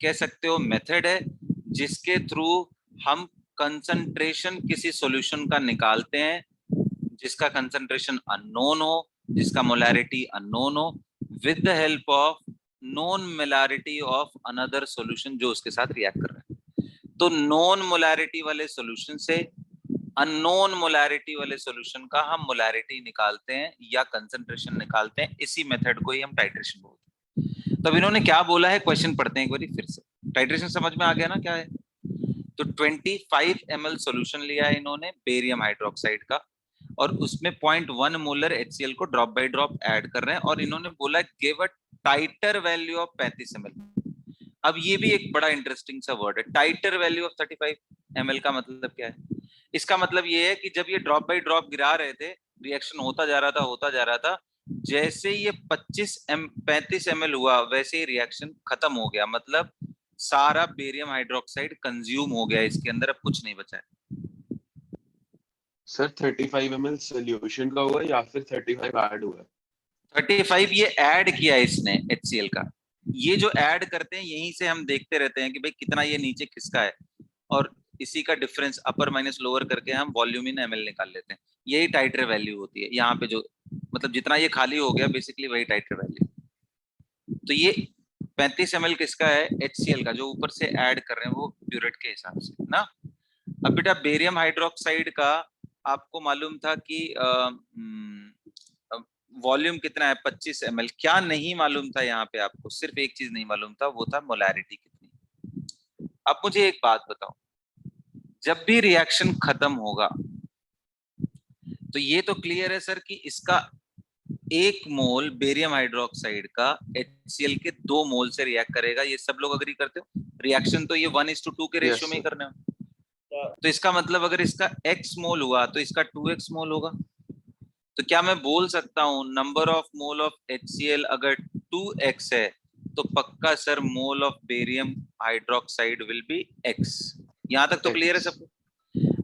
कह सकते हो मेथड है जिसके थ्रू हम कंसंट्रेशन किसी सॉल्यूशन का निकालते हैं जिसका कंसंट्रेशन अननोन हो, जिसका मोलैरिटी अननोन हो, with the help of known molarity of another solution जो उसके साथ रिएक्ट कर रहा है। तो नोन मोलैरिटी वाले सॉल्यूशन से अननोन मोलैरिटी वाले सॉल्यूशन का हम मोलैरिटी निकालते हैं या कंसंट्रेशन निकालते हैं, इसी मेथड को ही हम टाइट्रेशन बोलते हैं। तब इन्होंने क्या बोला है, क्वेश्चन पढ़ते हैं एक बार फिर से। टाइट्रेशन समझ में आ गया ना क्या है? तो 25 ml सॉल्यूशन लिया है इन्होंने बेरियम हाइड्रोक्साइड का, और उसमें 0.1 मोलर HCl को ड्रॉप बाय ड्रॉप ऐड कर रहे हैं, और इन्होंने बोला give a titre value of 35 ml। अब ये भी एक बड़ा इंटरेस्टिंग सा वर्ड है, टाइटर वैल्यू ऑफ 35 ml का मतलब क्या है? इसका मतलब ये है कि जब ये ड्रॉप बाय ड्रॉप गिरा रहे थे, रिएक्शन होता जा रहा था, जैसे ये 35 ml हुआ वैसे ही रिएक्शन खत्म हो गया, मतलब सारा बेरियम हाइड्रोक्साइड कंज्यूम हो गया इसके अंदर, अब कुछ नहीं बचा है। सर 35 ml सोल्यूशन का हुआ या फिर 35 ऐड हुआ? 35 ये ऐड किया है इसने HCl का। ये जो ऐड करते हैं यहीं से हम देखते रहते हैं कि भाई कितना ये नीचे खिसका है, और इसी का डिफरेंस अपर माइनस लोअर करके हम वॉल्यूम इन ml निकाल लेते हैं। यही टाइटर वैल्यू होती है यहाँ पे, जो मतलब जितना ये खाली हो गया बेसिकली वही टाइटर वैल्यू। तो ये 35 ml किसका है? HCl का, जो ऊपर से ऐड कर रहे हैं वो प्यूरेट के हिसाब से ना। अब बेटा बेरियम हाइड्रोक्साइड का आपको मालूम था कि वॉल्यूम कितना है 25 ml। क्या नहीं मालूम था यहाँ पे आपको? सिर्फ एक चीज नहीं मालूम था, वो था मोलैरिटी कितनी। अब मुझे एक बात बताओ, जब भी रिएक्शन खत्म होगा तो ये तो क्लियर है सर कि इसका 1 मोल बेरियम हाइड्रोक्साइड का HCl के 2 मोल से रिएक्ट करेगा, ये सब लोग अग्री करते हो? रिएक्शन तो ये 1:2 के रेशियो में ही करने हो। तो इसका मतलब अगर इसका x मोल हुआ तो इसका 2x मोल होगा। तो क्या मैं बोल सकता हूं number of mole of HCl अगर 2x है तो पक्का sir mole of barium hydroxide will be x। यहां तक तो क्लियर है सबको?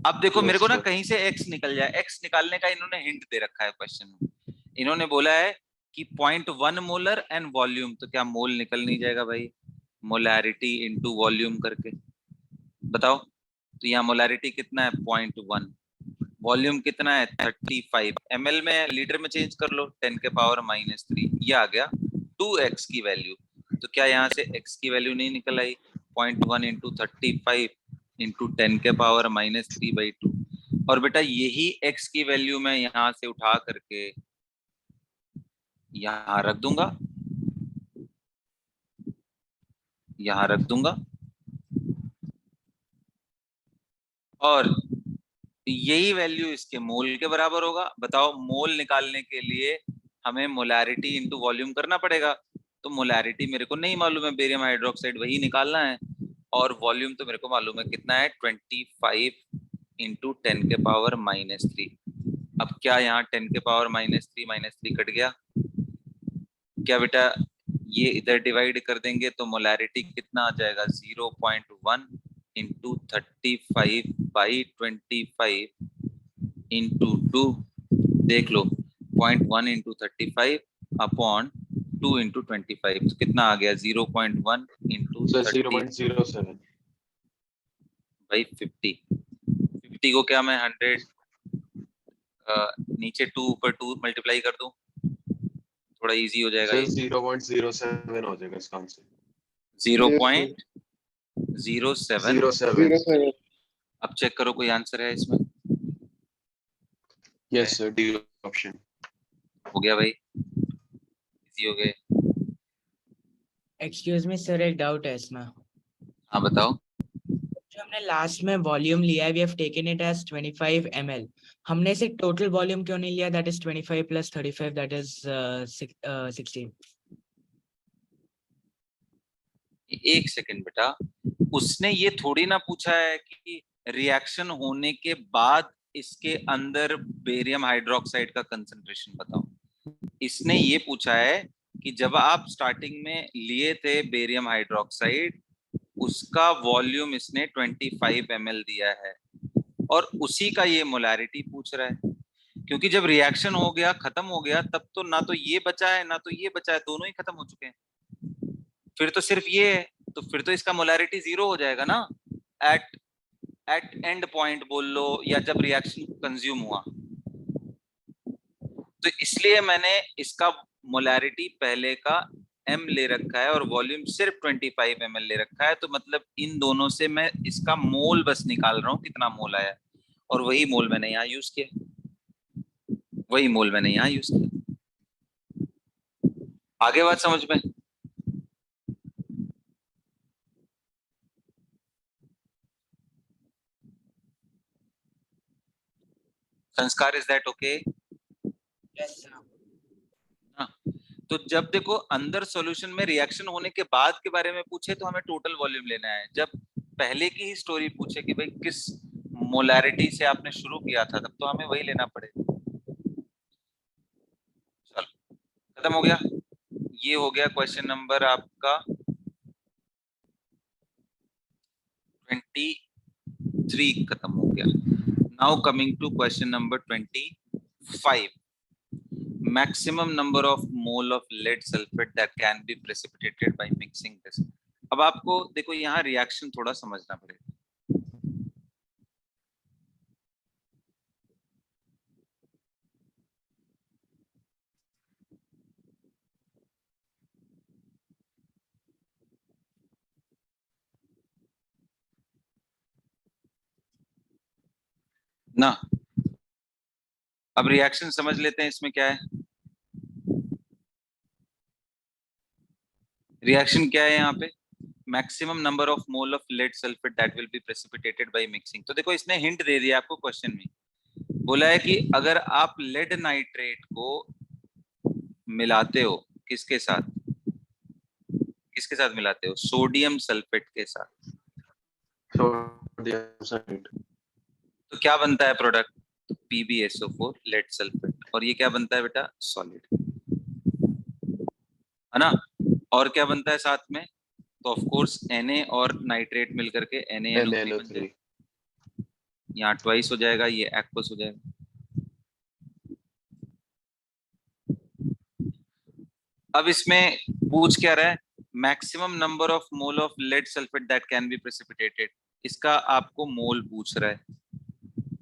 अब देखो मेरे को ना कहीं से x निकल जाए, x निकालने का इन्होंने हिंट दे रखा है क्वेश्चन में। इन्होंने बोला है कि 0.1 मोलर एंड वॉल्यूम, तो क्या मोल निकल नहीं जाएगा भाई मोलैरिटी इनटू वॉल्यूम करके? बताओ, तो यहाँ मोलैरिटी कितना है 0.1, वॉल्यूम कितना है 35 ml में, लीटर में चेंज कर लो 10 के पावर -3, ये आ गया 2x की वैल्यू। तो क्या यहाँ से x की वैल्यू नहीं निकल आई? 0.1 इंटू 35 इंटू 10 के पावर -3/2। और बेटा यही x की वैल्यू मैं यहाँ से उठा करके यहाँ रख दूंगा, यहाँ रख दूंगा, और यही वैल्यू इसके मोल के बराबर होगा। बताओ मोल निकालने के लिए हमें मोलैरिटी इंटू वॉल्यूम करना पड़ेगा, तो मोलैरिटी मेरे को नहीं मालूम है बेरियम हाइड्रोक्साइड, वही निकालना है, और वॉल्यूम तो मेरे को मालूम है कितना है 25 इंटू 10 के पावर -3। अब क्या यहाँ 10 के पावर -3 कट गया? क्या बेटा ये इधर डिवाइड कर देंगे तो मोलैरिटी कितना आ जाएगा 0.1 इंटू 35/25 इंटू 2। देख लो 0.1 इंटू 35 अपॉन 2 इंटू 25, तो कितना आ गया 0.1 इंटू 30 0.07। भाई 50 को क्या मैं 100 नीचे 2 ऊपर 2 मल्टीप्लाई कर दूं? थोड़ा इजी हो जाएगा सर ये। 0.07 हो जाएगा इसका आंसर। 0.07। 07। अब चेक करो कोई आंसर है इसमें। Yes sir, D option. हो गया भाई, इजी हो गए। एक्सक्यूज मी सर, एक डाउट है इसमें। हाँ बताओ। जो हमने लास्ट में वॉल्यूम लिया है, we have taken it as 25 ml। हमने इसे टोटल वॉल्यूम क्यों नहीं लिया, that is 25 plus 35, that is 16। एक सेकंड बेटा, उसने ये थोड़ी ना पूछा है कि रिएक्शन होने के बाद इसके अंदर बेरियम हाइड्रोक्साइड का कंसंट्रेशन बताओ। इसने ये पूछा है कि जब आप स्टार्टिंग में लिए थे बेरियम हाइड्रोक्साइड, उसका वॉल्यूम इसने 25 ml दिया है और उसी का ये मोलैरिटी पूछ रहा है। क्योंकि जब रिएक्शन हो गया, खत्म हो गया, तब तो ना तो ये बचा है ना तो ये बचा है, दोनों ही खत्म हो चुके हैं। फिर तो सिर्फ ये है, तो फिर तो इसका मोलैरिटी 0 हो जाएगा ना, एट एंड पॉइंट बोल लो या जब रिएक्शन कंज्यूम हुआ। तो इसलिए मैंने इसका मोलैरिटी पहले का m ले रखा है और वॉल्यूम सिर्फ 25 ml ले रखा है। तो मतलब इन दोनों से मैं इसका मोल बस निकाल रहा हूँ, कितना मोल आया, और वही मोल मैंने यहाँ यूज किया। आगे बात समझ में? संस्कार, is that okay? Yes sir. हाँ, तो जब देखो अंदर सॉल्यूशन में रिएक्शन होने के बाद के बारे में पूछे तो हमें टोटल वॉल्यूम लेना है। जब पहले की ही स्टोरी पूछे कि भाई किस मोलैरिटी से आपने शुरू किया था, तब तो हमें वही लेना पड़ेगा। चलो खत्म हो गया। ये हो गया क्वेश्चन नंबर आपका 23 खत्म हो गया। Now coming to question number 25। Maximum number of mole of lead sulfate that can be precipitated by mixing this। अब आपको देखो यहाँ रिएक्शन थोड़ा समझना पड़ेगा। ना अब रिएक्शन समझ लेते हैं, इसमें क्या है। रिएक्शन क्या है यहाँ पे, maximum number of mole of lead sulphate that will be precipitated by mixing. तो देखो इसने हिंट दे दिया आपको क्वेश्चन में, बोला है कि अगर आप लेड नाइट्रेट को मिलाते हो किसके साथ मिलाते हो, सोडियम सल्फेट के साथ, सोडियम सल्फेट। तो क्या बनता है प्रोडक्ट, तो PbSO4 लेड सल्फेट। और ये क्या बनता है बेटा, सॉलिड, है ना। और क्या बनता है साथ में, तो ऑफ कोर्स Na और नाइट्रेट मिलकर के NaNO3 बन जाएगा। यहाँ ट्वाइस हो जाएगा, ये एक्वस हो जाएगा। अब इसमें पूछ क्या रहा है, maximum number of mole of lead sulphate that can be precipitated. इसका आपको मोल पूछ रहा है,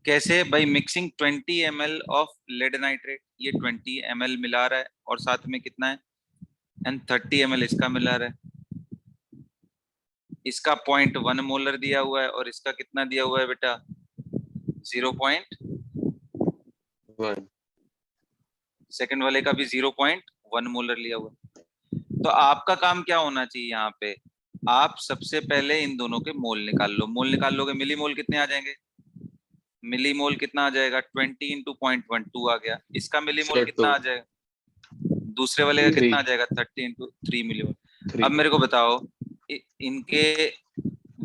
कैसे, by mixing 20 ml of lead nitrate. ये 20 ml मिला रहा है और साथ में कितना है, एंड 30 ml इसका मिला रहा है। इसका 0.1 मोलर दिया हुआ है और इसका कितना दिया हुआ है बेटा, 0.1। सेकंड वाले का भी 0.1 मोलर लिया हुआ है। तो आपका काम क्या होना चाहिए यहाँ पे, आप सबसे पहले इन दोनों के मोल निकाल लो। मोल निकाल लोगे, मिली मोल कितने आ जाएंगे, मिली मोल कितना आ जाएगा, 20 इंटू 0.12 आ गया। इसका मिली मोल कितना आ जाएगा, दूसरे वाले का कितना आ जाएगा, 30 इंटू 3 मिली मोल। अब मेरे को बताओ, इनके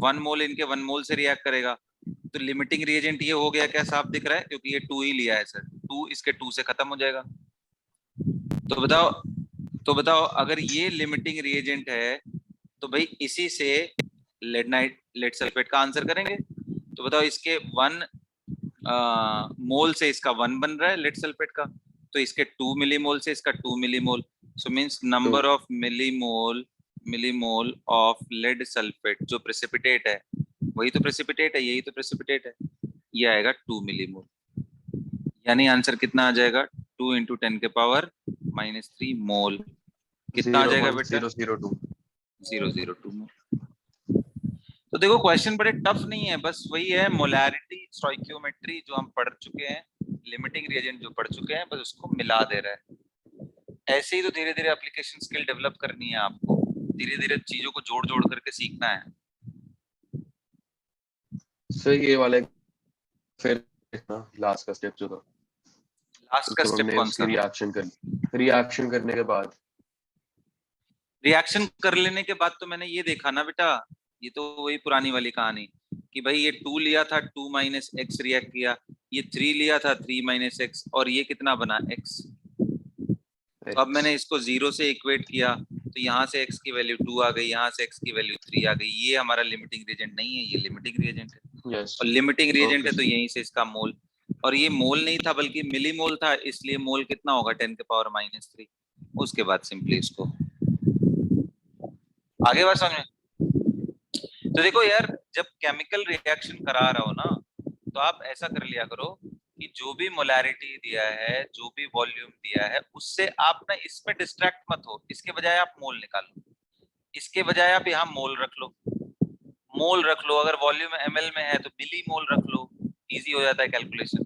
1 मोल इनके 1 मोल से रिएक्ट करेगा, तो लिमिटिंग रिएजेंट ये हो गया क्या, साफ दिख रहा है, क्योंकि ये 2 ही लिया है सर, 2 इसके 2 से खत्म हो जाएगा। तो बताओ अगर ये लिमिटिंग रिएजेंट है तो भाई इसी से लेड सल्फेट का आंसर करेंगे। तो बताओ इसके 1 मोल से इसका 1 बन रहा है लेड सल्फेट का, तो इसके 2 मिलीमोल से इसका 2 millimole. So means number of millimole of lead sulphate जो प्रेसिपिटेट है, वही तो प्रेसिपिटेट है, यही तो प्रेसिपिटेट है, ये आएगा 2 मिलीमोल। यानी आंसर कितना आ जाएगा, 2 इंटू 10 के पावर -3 मोल कितना आ जाएगा बेटा? 0.002 0.002 मोल। तो देखो क्वेश्चन बड़े टफ नहीं है, बस वही है मोलैरिटी स्टोइकियोमेट्री जो हम पढ़ चुके हैं, लिमिटिंग रिएजेंट जो पढ़ चुके हैं, बस उसको मिला दे रहा है। ऐसे ही तो धीरे धीरे एप्लीकेशन स्किल डेवलप करनी है आपको, धीरे धीरे चीजों को जोड़ जोड़ करके सीखना है। सर ये वाला फिर लास्ट का स्टेप जो था, लास्ट का तो स्टेप हमने कौन उसकी सा? रिएक्शन करने के बाद, रिएक्शन कर लेने के बाद तो मैंने ये देखा ना बेटा, ये तो वही पुरानी वाली कहानी कि भाई ये 2 लिया था, 2 माइनस एक्स रिएक्ट किया, ये 3 लिया था, 3 माइनस एक्स, और ये कितना बना x। तो अब मैंने इसको 0 से इक्वेट किया, तो यहाँ से x की वैल्यू 2 आ गई, यहाँ से x की वैल्यू 3 आ गई। ये हमारा लिमिटिंग रिएजेंट नहीं है, ये लिमिटिंग रिएजेंट है। यस और लिमिटिंग रिएजेंट ओके है तो यहीं से इसका मोल, और ये मोल नहीं था बल्कि मिलीमोल था, इसलिए मोल कितना होगा 10⁻⁻3। उसके बाद सिंपली इसको आगे बात समझ में। तो देखो यार, जब केमिकल रिएक्शन करा रहा हो ना, तो आप ऐसा कर लिया करो कि जो भी मोलैरिटी दिया है, जो भी वॉल्यूम दिया है, उससे आप ना इसमें डिस्ट्रैक्ट मत हो। इसके बजाय आप मोल निकालो, इसके बजाय आप यहाँ मोल रख लो, मोल रख लो। अगर वॉल्यूम ml में है तो मिली मोल रख लो, इजी हो जाता है कैलकुलेशन।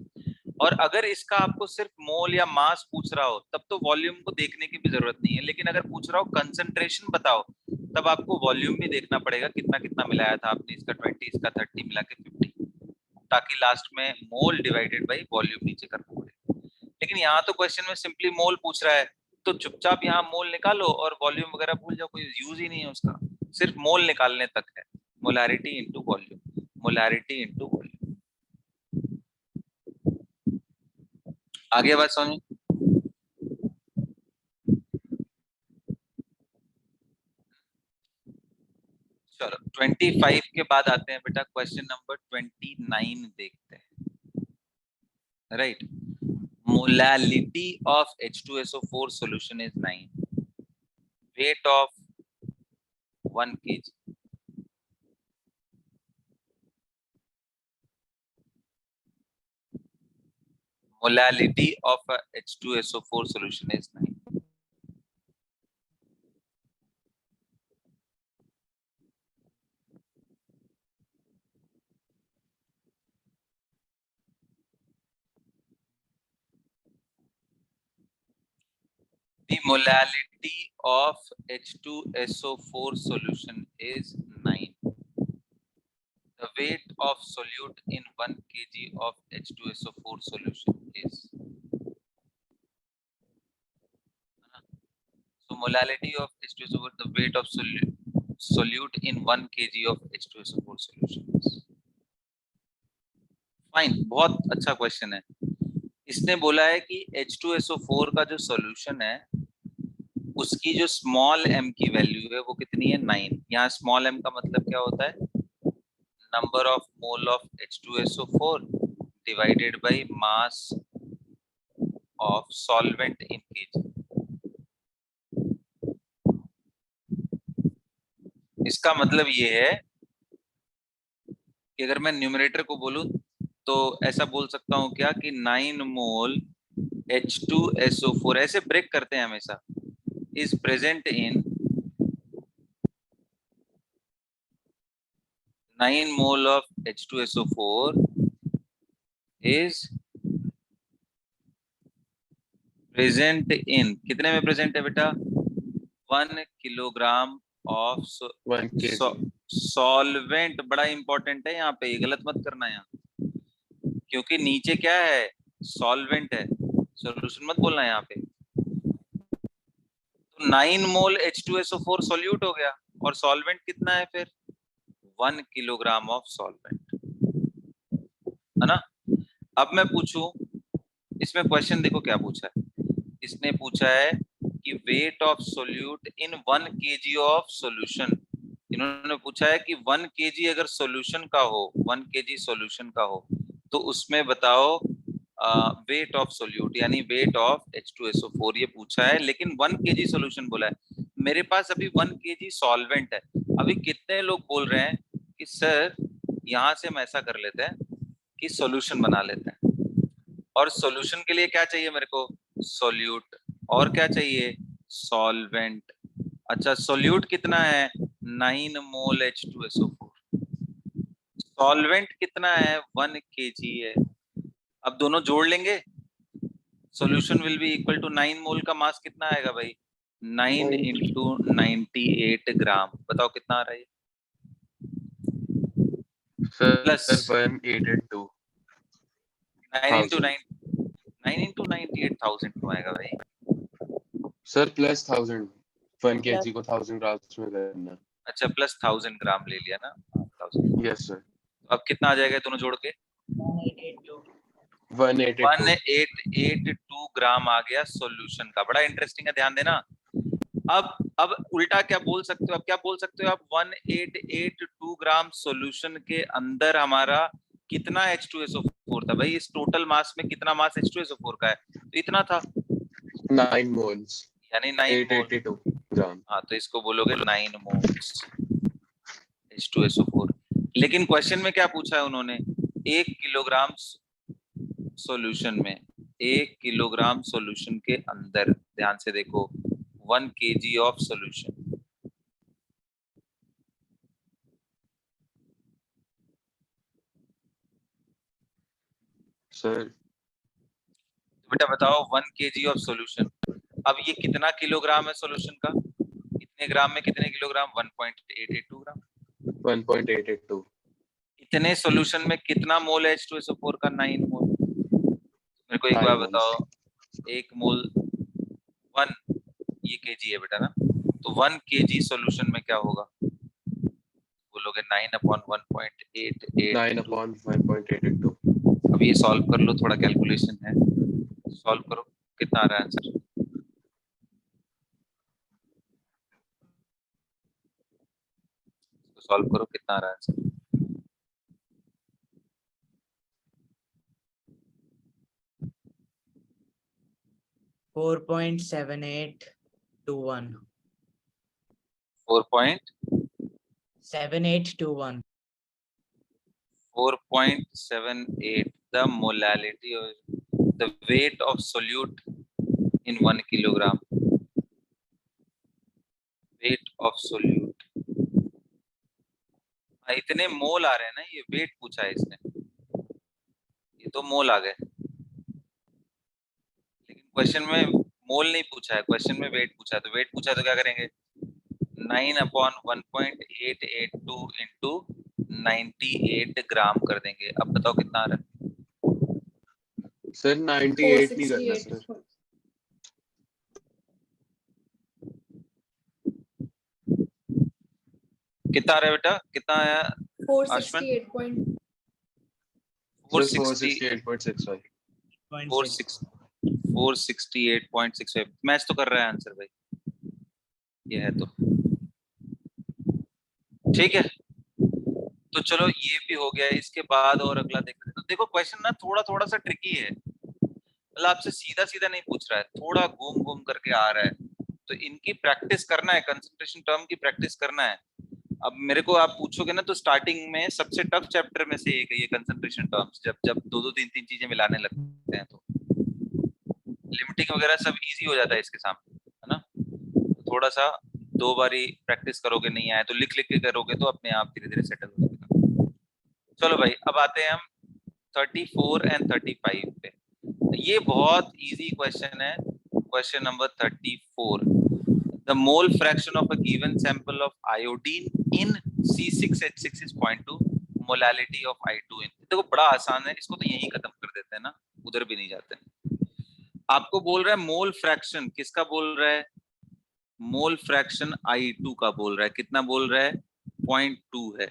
और अगर इसका आपको सिर्फ मोल या मास पूछ रहा हो, तब तो वॉल्यूम को देखने की भी जरूरत नहीं है। लेकिन अगर पूछ रहा हो कंसंट्रेशन बताओ, तब आपको वॉल्यूम भी देखना पड़ेगा, कितना कितना मिलाया था आपने, इसका 20, इसका 30 मिला के 50, ताकि लास्ट में मोल डिवाइडेड बाई वॉल्यूम नीचे करना पड़ेगा। लेकिन यहाँ तो क्वेश्चन में सिंपली मोल पूछ रहा है, तो चुपचाप यहाँ मोल निकालो और वॉल्यूम वगैरह भूल जाओ, कोई यूज ही नहीं है उसका, सिर्फ मोल निकालने तक है। Molarity into volume, molarity into volume. आगे बात समझ। चलो 25 के बाद आते हैं बेटा, क्वेश्चन नंबर 29 देखते हैं। Right, molality of H2SO4 solution is 9, weight of 1 kg. Molality of a H2SO4 solution is 9. The molality of H2SO4 solution is 9. The weight of solute in 1 kg of H2SO4 solution is. So molality of H2SO4, the weight of solute in 1 kg of H2SO4 solution is. Fine, बहुत अच्छा question है। इसने बोला है कि H2SO4 का जो solution है, उसकी जो स्मॉल m की वैल्यू है वो कितनी है, 9। यहाँ स्मॉल m का मतलब क्या होता है, number of mole of H2SO4 divided by mass of solvent in KG. इसका मतलब ये है कि अगर मैं न्यूमरेटर को बोलूं तो ऐसा बोल सकता हूं क्या कि 9 मोल H2SO4, ऐसे ब्रेक करते हैं हमेशा, is present in 9 mole of H2SO4 is present in, कितने में प्रेजेंट है बेटा, 1 किलोग्राम ऑफ सॉल्वेंट। बड़ा इंपॉर्टेंट है यहाँ पे, ये गलत मत करना यहाँ, क्योंकि नीचे क्या है, सॉल्वेंट है, सॉल्यूशन मत बोलना यहाँ पे। तो 9 मोल H2SO4 सॉल्यूट हो गया, और सॉल्वेंट कितना है फिर, 1 किलोग्राम ऑफ सॉल्वेंट, है ना। अब मैं पूछूं, इसमें क्वेश्चन देखो क्या पूछा है, इसने पूछा है कि weight of solute in 1 kg of solution. इन्होंने पूछा है कि 1 kg अगर सॉल्यूशन का हो, 1 kg सॉल्यूशन का हो, तो उसमें बताओ वेट ऑफ सोल्यूट, यानी वेट ऑफ H2SO4 ये पूछा है। लेकिन 1 kg सॉल्यूशन बोला है, मेरे पास अभी 1 kg सॉल्वेंट है। अभी कितने लोग बोल रहे हैं कि सर यहाँ से हम ऐसा कर लेते हैं कि सॉल्यूशन बना लेते हैं, और सॉल्यूशन के लिए क्या चाहिए मेरे को, सोल्यूट, और क्या चाहिए, सॉल्वेंट। अच्छा सोल्यूट कितना है, 9 मोल H2SO4। सॉल्वेंट कितना है, 1 kg है। अब दोनों जोड़ लेंगे, solution will be equal to 9 mole का मास कितना आएगा भाई, 9 इंटू 98 ग्राम। बताओ कितना आ रहा है, प्लस सर 1882 9 इंटू 98,000 क्यों आएगा भाई। सर प्लस 1000 1 kg को 1000 ग्राम्स में करना। अच्छा प्लस 1000 ग्राम ले लिया ना, 1000। यस सर, अब कितना आ जाएगा दोनों जोड़ के, 1882 1882 ग्राम आ गया सॉल्यूशन का। बड़ा इंटरेस्टिंग है, ध्यान देना। अब उल्टा क्या बोल सकते हो, अब क्या बोल सकते हो आप, 1882 ग्राम सॉल्यूशन के अंदर हमारा कितना H2SO4 था भाई, इस टोटल मास में कितना मास H2SO4 का है, तो इतना था, 9 मोल्स यानी 9 मोल। 882 ग्राम। हाँ तो इसको बोलोगे 9 मोल्स H2SO4। लेकिन क्वेश्चन में क्या पूछा है उन्होंने, 1 किलोग्राम सॉल्यूशन में, 1 किलोग्राम सॉल्यूशन के अंदर, ध्यान से देखो, 1 kg ऑफ सॉल्यूशन। सर बेटा बताओ 1 kg ऑफ सॉल्यूशन, अब ये कितना किलोग्राम है सॉल्यूशन का, इतने ग्राम में कितने किलोग्राम, 1.882 ग्राम। 1.882 इतने सॉल्यूशन में कितना मोल है H2SO4 का, 9 मोल। मेरे को एक 9 बार moles। बताओ, 1 मोल 1, ये kg है बेटा ना, तो 1 kg सॉल्यूशन में क्या होगा, बोलोगे 9/1.882। 9/1.882। अब ये सॉल्व कर लो, थोड़ा कैलकुलेशन है, सॉल्व करो कितना आ रहा है आंसर। सॉल्व करो कितना आ रहा है answer. 4.7821 4.78 the molality or the weight of solute in 1 kilogram, weight of solute। इतने मोल आ रहे हैं ना, ये वेट पूछा है इसने, ये तो मोल आ गए, लेकिन क्वेश्चन में मोल नहीं पूछा है, क्वेश्चन में वेट पूछा है। तो वेट पूछा है तो क्या करेंगे, 9/1.882 इंटू 98 ग्राम कर देंगे। अब बताओ कितना आ रहा है, सर 98 नहीं करना सर, 468. कितना आ रहा है बेटा, कितना आया, 468. 468.65। 468.65 मैच तो कर रहा है आंसर भाई, ये है तो ठीक है। तो चलो ये भी हो गया, इसके बाद और अगला देखते हैं। तो देखो क्वेश्चन ना थोड़ा थोड़ा सा ट्रिकी है, मतलब आपसे सीधा सीधा नहीं पूछ रहा है, थोड़ा घूम घूम करके आ रहा है, तो इनकी प्रैक्टिस करना है, कंसंट्रेशन टर्म की प्रैक्टिस करना है। अब मेरे को आप पूछोगे ना, तो स्टार्टिंग में सबसे टफ चैप्टर में से एक है ये कंसंट्रेशन टर्म्स, जब जब दो तीन तीन चीजें मिलाने लगते हैं तो लिमिटिंग वगैरह सब इजी हो जाता है इसके सामने, है ना। थोड़ा सा 2 बारी प्रैक्टिस करोगे, नहीं आए तो लिख लिख के करोगे तो अपने आप धीरे धीरे सेटल हो जाएगा। चलो भाई अब आते हैं हम 34 एंड 35 पे। ये बहुत इजी क्वेश्चन है, question number 34। The mole fraction of a given sample of iodine in C6H6 is 0.2, molality of I2 in। देखो बड़ा आसान है, इसको तो यहीं खत्म कर देते हैं ना, उधर भी नहीं जाते। आपको बोल रहा है मोल फ्रैक्शन, किसका बोल रहा है, मोल फ्रैक्शन I2 का बोल रहा है, कितना बोल रहा है, 0.2 है।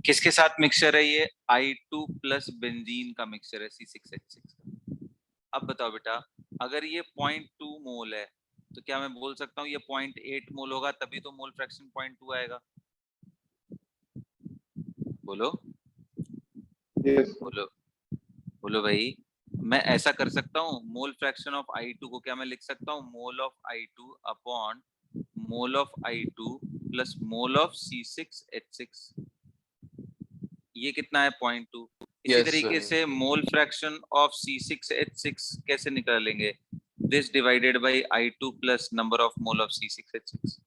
किसके साथ मिक्सचर है ये, I2 प्लस बेंजीन का मिक्सचर है C6H6 का। अब बताओ बेटा, अगर ये 0.2 मोल है तो क्या मैं बोल सकता हूँ ये 0.8 मोल होगा, तभी तो मोल फ्रैक्शन 0.2 आएगा। बोलो बोलो बोलो भाई, मैं ऐसा कर सकता हूँ, मोल फ्रैक्शन ऑफ I2 को क्या मैं लिख सकता हूँ, मोल of I2 upon mole of I2 plus mole of C6H6। ये कितना है, 0.2, इसी Yes, तरीके sir. से मोल फ्रैक्शन ऑफ C6H6 कैसे निकालेंगे? This divided by I2 plus number of mole of C6H6।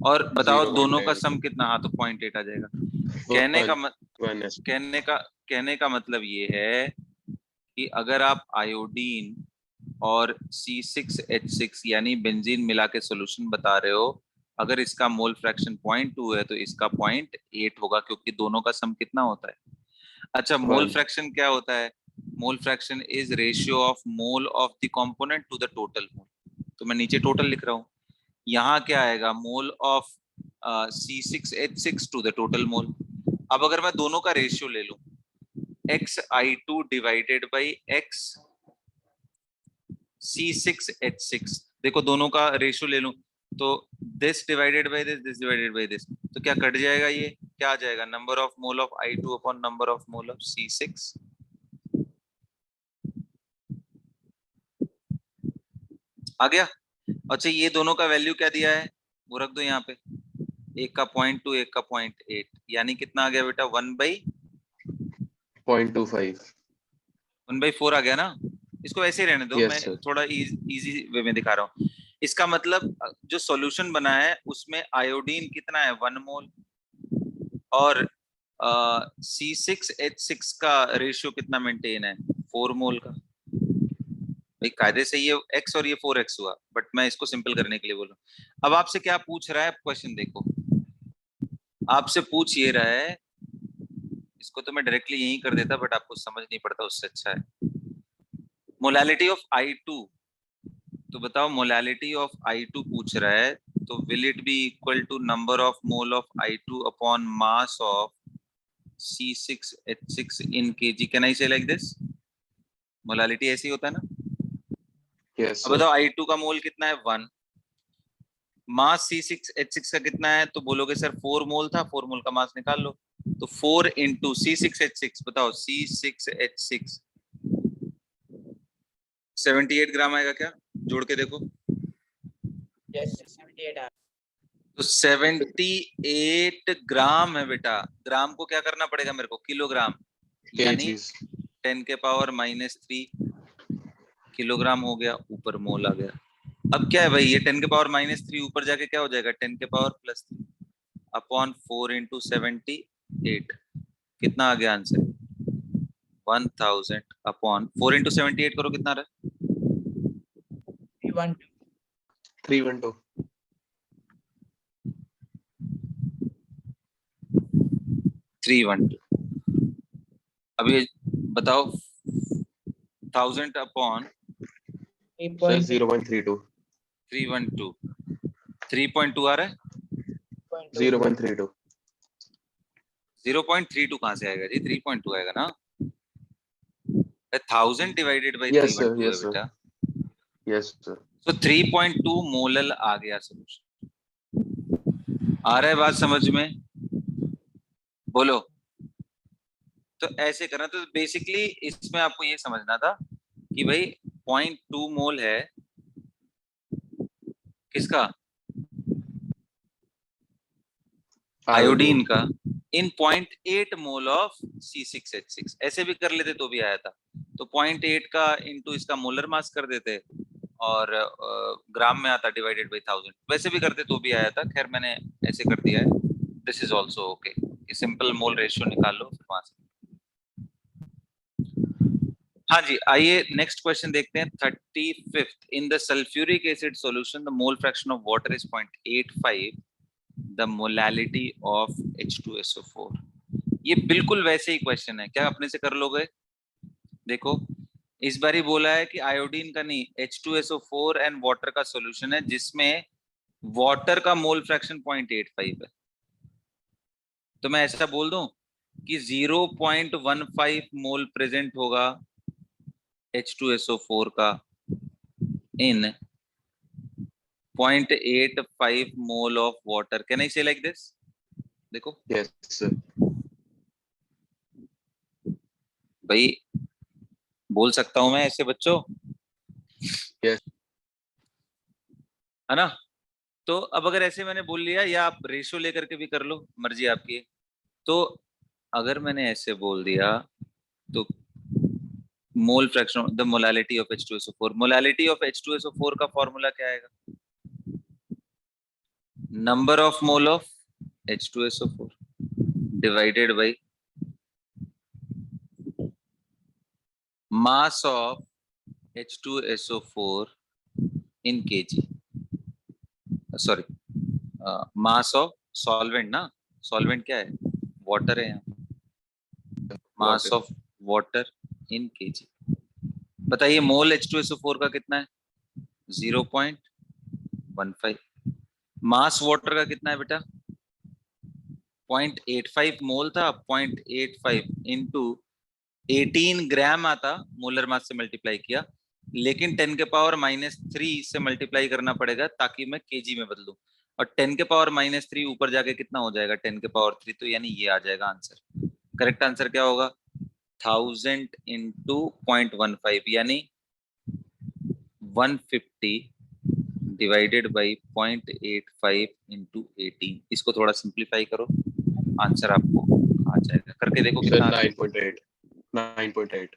और बताओ दोनों का 0.10. सम कितना? हाँ, तो 0.8 आ जाएगा। One is कहने का मतलब ये है कि अगर आप आयोडीन और C6H6 यानी बेंजीन मिला के सोल्यूशन बता रहे हो, अगर इसका मोल फ्रैक्शन 0.2 है तो इसका 0.8 होगा, क्योंकि दोनों का सम कितना होता है? अच्छा, मोल 1. फ्रैक्शन क्या होता है? Mole fraction is ratio of mole of the component to the total mole. तो मैं नीचे टोटल लिख रहा हूँ, यहाँ क्या आएगा? Mole of C6H6 to the total mole. अब अगर मैं दोनों का रेशियो ले लूं, XI2 divided by X C6H6, देखो दोनों का रेशियो ले लूं तो this divided by this divided by this, तो क्या कट जाएगा? ये क्या आ जाएगा? Number of mole of I2 upon number of mole of C6। आ गया? अच्छा, ये दोनों का वैल्यू क्या दिया है वो रख दो यहाँ पे, एक का 0.2 एक का 0.8, यानी कितना आ गया बेटा? 0.25. 1/4 आ गया ना? इसको ऐसे ही रहने दो, Yes, मैं sir. थोड़ा इजी वे में दिखा रहा हूँ। इसका मतलब जो सॉल्यूशन बना है उसमें आयोडीन कितना है? 1 मोल, और C6H6 का रेशियो कितना मेंटेन है? 4 मोल का। भाई कायदे से ये x और ये 4x हुआ, बट मैं इसको सिंपल करने के लिए बोल रहा हूँ। अब आपसे क्या पूछ रहा है क्वेश्चन? देखो, आपसे पूछ ये रहा है, इसको तो मैं डायरेक्टली यही कर देता बट आपको समझ नहीं पड़ता, उससे अच्छा है मोलैलिटी ऑफ I2। तो बताओ, मोलैलिटी ऑफ I2 पूछ रहा है, तो will it be equal to number of mole of I2 upon mass of C6H6 in kg? Can I say like this? Molality ऐसे ही होता है ना? Yes, अब sir. बताओ I2 का मोल कितना है? 1। मास C6H6 का कितना है? तो बोलोगे सर 4 मोल था, 4 मोल का मास निकाल लो। तो 4 इंटू C6H6, बताओ C6H6 78 ग्राम आएगा क्या? जोड़ के देखो। Yes, 78 आ- तो 78 ग्राम है बेटा। ग्राम को क्या करना पड़ेगा मेरे को? किलोग्राम, यानी kgs. 10 के पावर -3 किलोग्राम हो गया, ऊपर मोल आ गया। अब क्या है भाई, ये 10 के पावर -3 ऊपर जाके क्या हो जाएगा? 10 के पावर +3 अपॉन 4 इंटू 78। कितना आ गया आंसर? 1000 अपॉन 4 इंटू 78 करो, कितना आ रहा है? 312 312. 312। अब ये बताओ, 1000 अपॉन Sir, 0.32. 312, 3.2 आ रहा है। 0.32. 0.32 कहाँ से आएगा जी? 3.2 आएगा ना? 1000 डिवाइडेड बाई Yes, sir. 312 है Yes, sir. बेटा। Yes, sir. तो 3.2 मोलल आ गया सोल्यूशन। आ रहा है बात समझ में? बोलो। तो ऐसे करना, तो बेसिकली इसमें आपको ये समझना था कि भाई 0.2 मोल है किसका? आयोडीन का, इन 0.8 मोल ऑफ C6H6। ऐसे भी कर लेते तो भी आया था। तो 0.8 का इंटू इसका मोलर मास कर देते और ग्राम में आता डिवाइडेड बाई 1000। वैसे भी करते तो भी आया था, खैर मैंने ऐसे कर दिया है। This is also okay. Simple mole ratio निकाल लो फिर वहां से। हाँ जी, आइए नेक्स्ट क्वेश्चन देखते हैं। 35th, in the sulphuric acid solution the mole fraction of water is 0.85, the molality of H2SO4। ये बिल्कुल वैसे ही क्वेश्चन है, क्या अपने से कर लोगे? देखो, इस बार ही बोला है कि आयोडीन का नहीं, H2SO4 एंड वाटर का सॉल्यूशन है, जिसमें वाटर का मोल फ्रैक्शन 0.85 है। तो मैं ऐसा बोल दूं कि 0.15 मोल प्रेजेंट होगा H2SO4 का इन 0.85 mole of water. Can I say like this? देखो Yes, sir. भाई, बोल सकता हूं मैं ऐसे बच्चों? Yes. है ना? तो अब अगर ऐसे मैंने बोल लिया, या आप रेशियो लेकर के भी कर लो, मर्जी आपकी है। तो अगर मैंने ऐसे बोल दिया तो mole fraction the molality of H2SO4, molality of H2SO4 का फॉर्मूला क्या आएगा? Number of mole of H2SO4 divided by mass of H2SO4 in kg, sorry mass of solvent ना, सॉल्वेंट क्या है? वाटर है यहाँ, मास ऑफ वाटर इन kg। बताइए मोल H2SO4 का कितना है? 0.15। मास वाटर का कितना है बेटा? 0.85 मोल था, 0.85 इंटू 18 ग्राम आता, मोलर मास से मल्टीप्लाई किया, लेकिन 10 के पावर -3 से मल्टीप्लाई करना पड़ेगा ताकि मैं केजी में बदलूं, और 10 के पावर -3 ऊपर जाके कितना हो जाएगा? 10 के पावर 3, तो यानी ये आ जाएगा आंसर। करेक्ट आंसर क्या होगा? 1000 इंटू 0.15 यानी 150 डिवाइडेड बाई 0.85 इंटू 18। इसको थोड़ा सिंप्लीफाई करो, आंसर आपको आ जाएगा। करके देखो सर कितना आता है। 9.8 9.8 मिल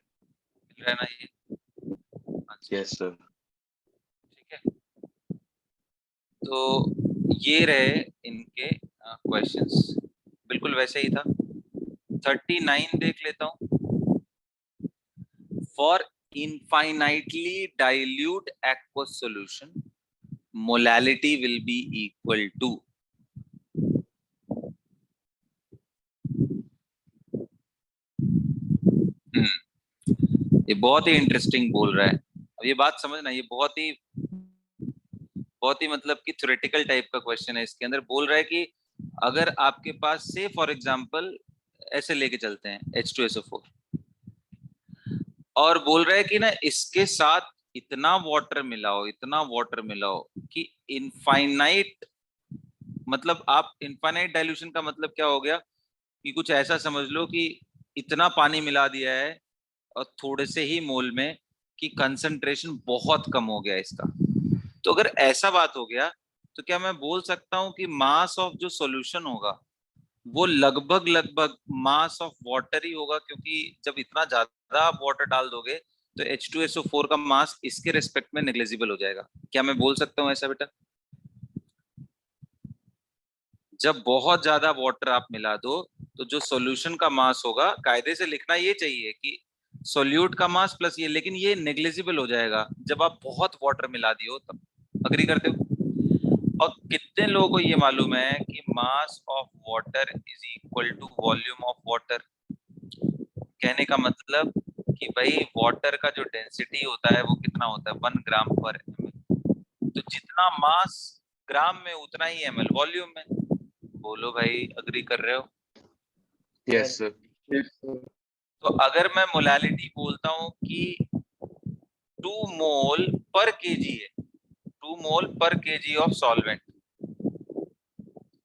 रहा है ना ये आंसर? Yes sir. ठीक है, तो ये रहे इनके क्वेश्चंस, बिल्कुल वैसे ही था। 39 देख लेता हूँ। For infinitely dilute aqueous solution, molality will be equal to, ये बहुत ही इंटरेस्टिंग बोल रहा है। अब ये बात समझना, ये बहुत ही मतलब कि थ्योरेटिकल टाइप का क्वेश्चन है। इसके अंदर बोल रहा है कि अगर आपके पास से फॉर एग्जांपल ऐसे लेके चलते हैं H2SO4, और बोल रहा है कि ना इसके साथ इतना वाटर मिलाओ कि इनफाइनाइट, मतलब आप इनफाइनाइट डाइल्यूशन का मतलब क्या हो गया कि कुछ ऐसा समझ लो कि इतना पानी मिला दिया है और थोड़े से ही मोल में कि कंसंट्रेशन बहुत कम हो गया इसका। तो अगर ऐसा बात हो गया तो क्या मैं बोल सकता हूं कि मास ऑफ जो सॉल्यूशन होगा वो लगभग मास ऑफ वाटर ही होगा, क्योंकि जब इतना ज्यादा आप वाटर डाल दोगे तो H2SO4 का मास इसके रिस्पेक्ट में नेग्लिजिबल हो जाएगा। क्या मैं बोल सकता हूं ऐसा बेटा? जब बहुत ज्यादा वाटर आप मिला दो तो जो सॉल्यूशन का मास होगा, कायदे से लिखना ये चाहिए कि सोल्यूट का मास प्लस ये, लेकिन ये नेग्लिजिबल हो जाएगा जब आप बहुत वाटर मिला दियो तब। अग्री करते हो? और कितने लोगों को ये मालूम है कि mass of water is equal to volume of water? कहने का मतलब कि भाई वाटर का जो डेंसिटी होता है वो कितना होता है? 1 ग्राम पर ml। तो जितना मास ग्राम में उतना ही ml वॉल्यूम में। बोलो भाई, अग्री कर रहे हो? Yes sir. तो अगर मैं मोलालिटी बोलता हूँ कि 2 मोल पर केजी है, 2 मोल पर केजी ऑफ सॉल्वेंट,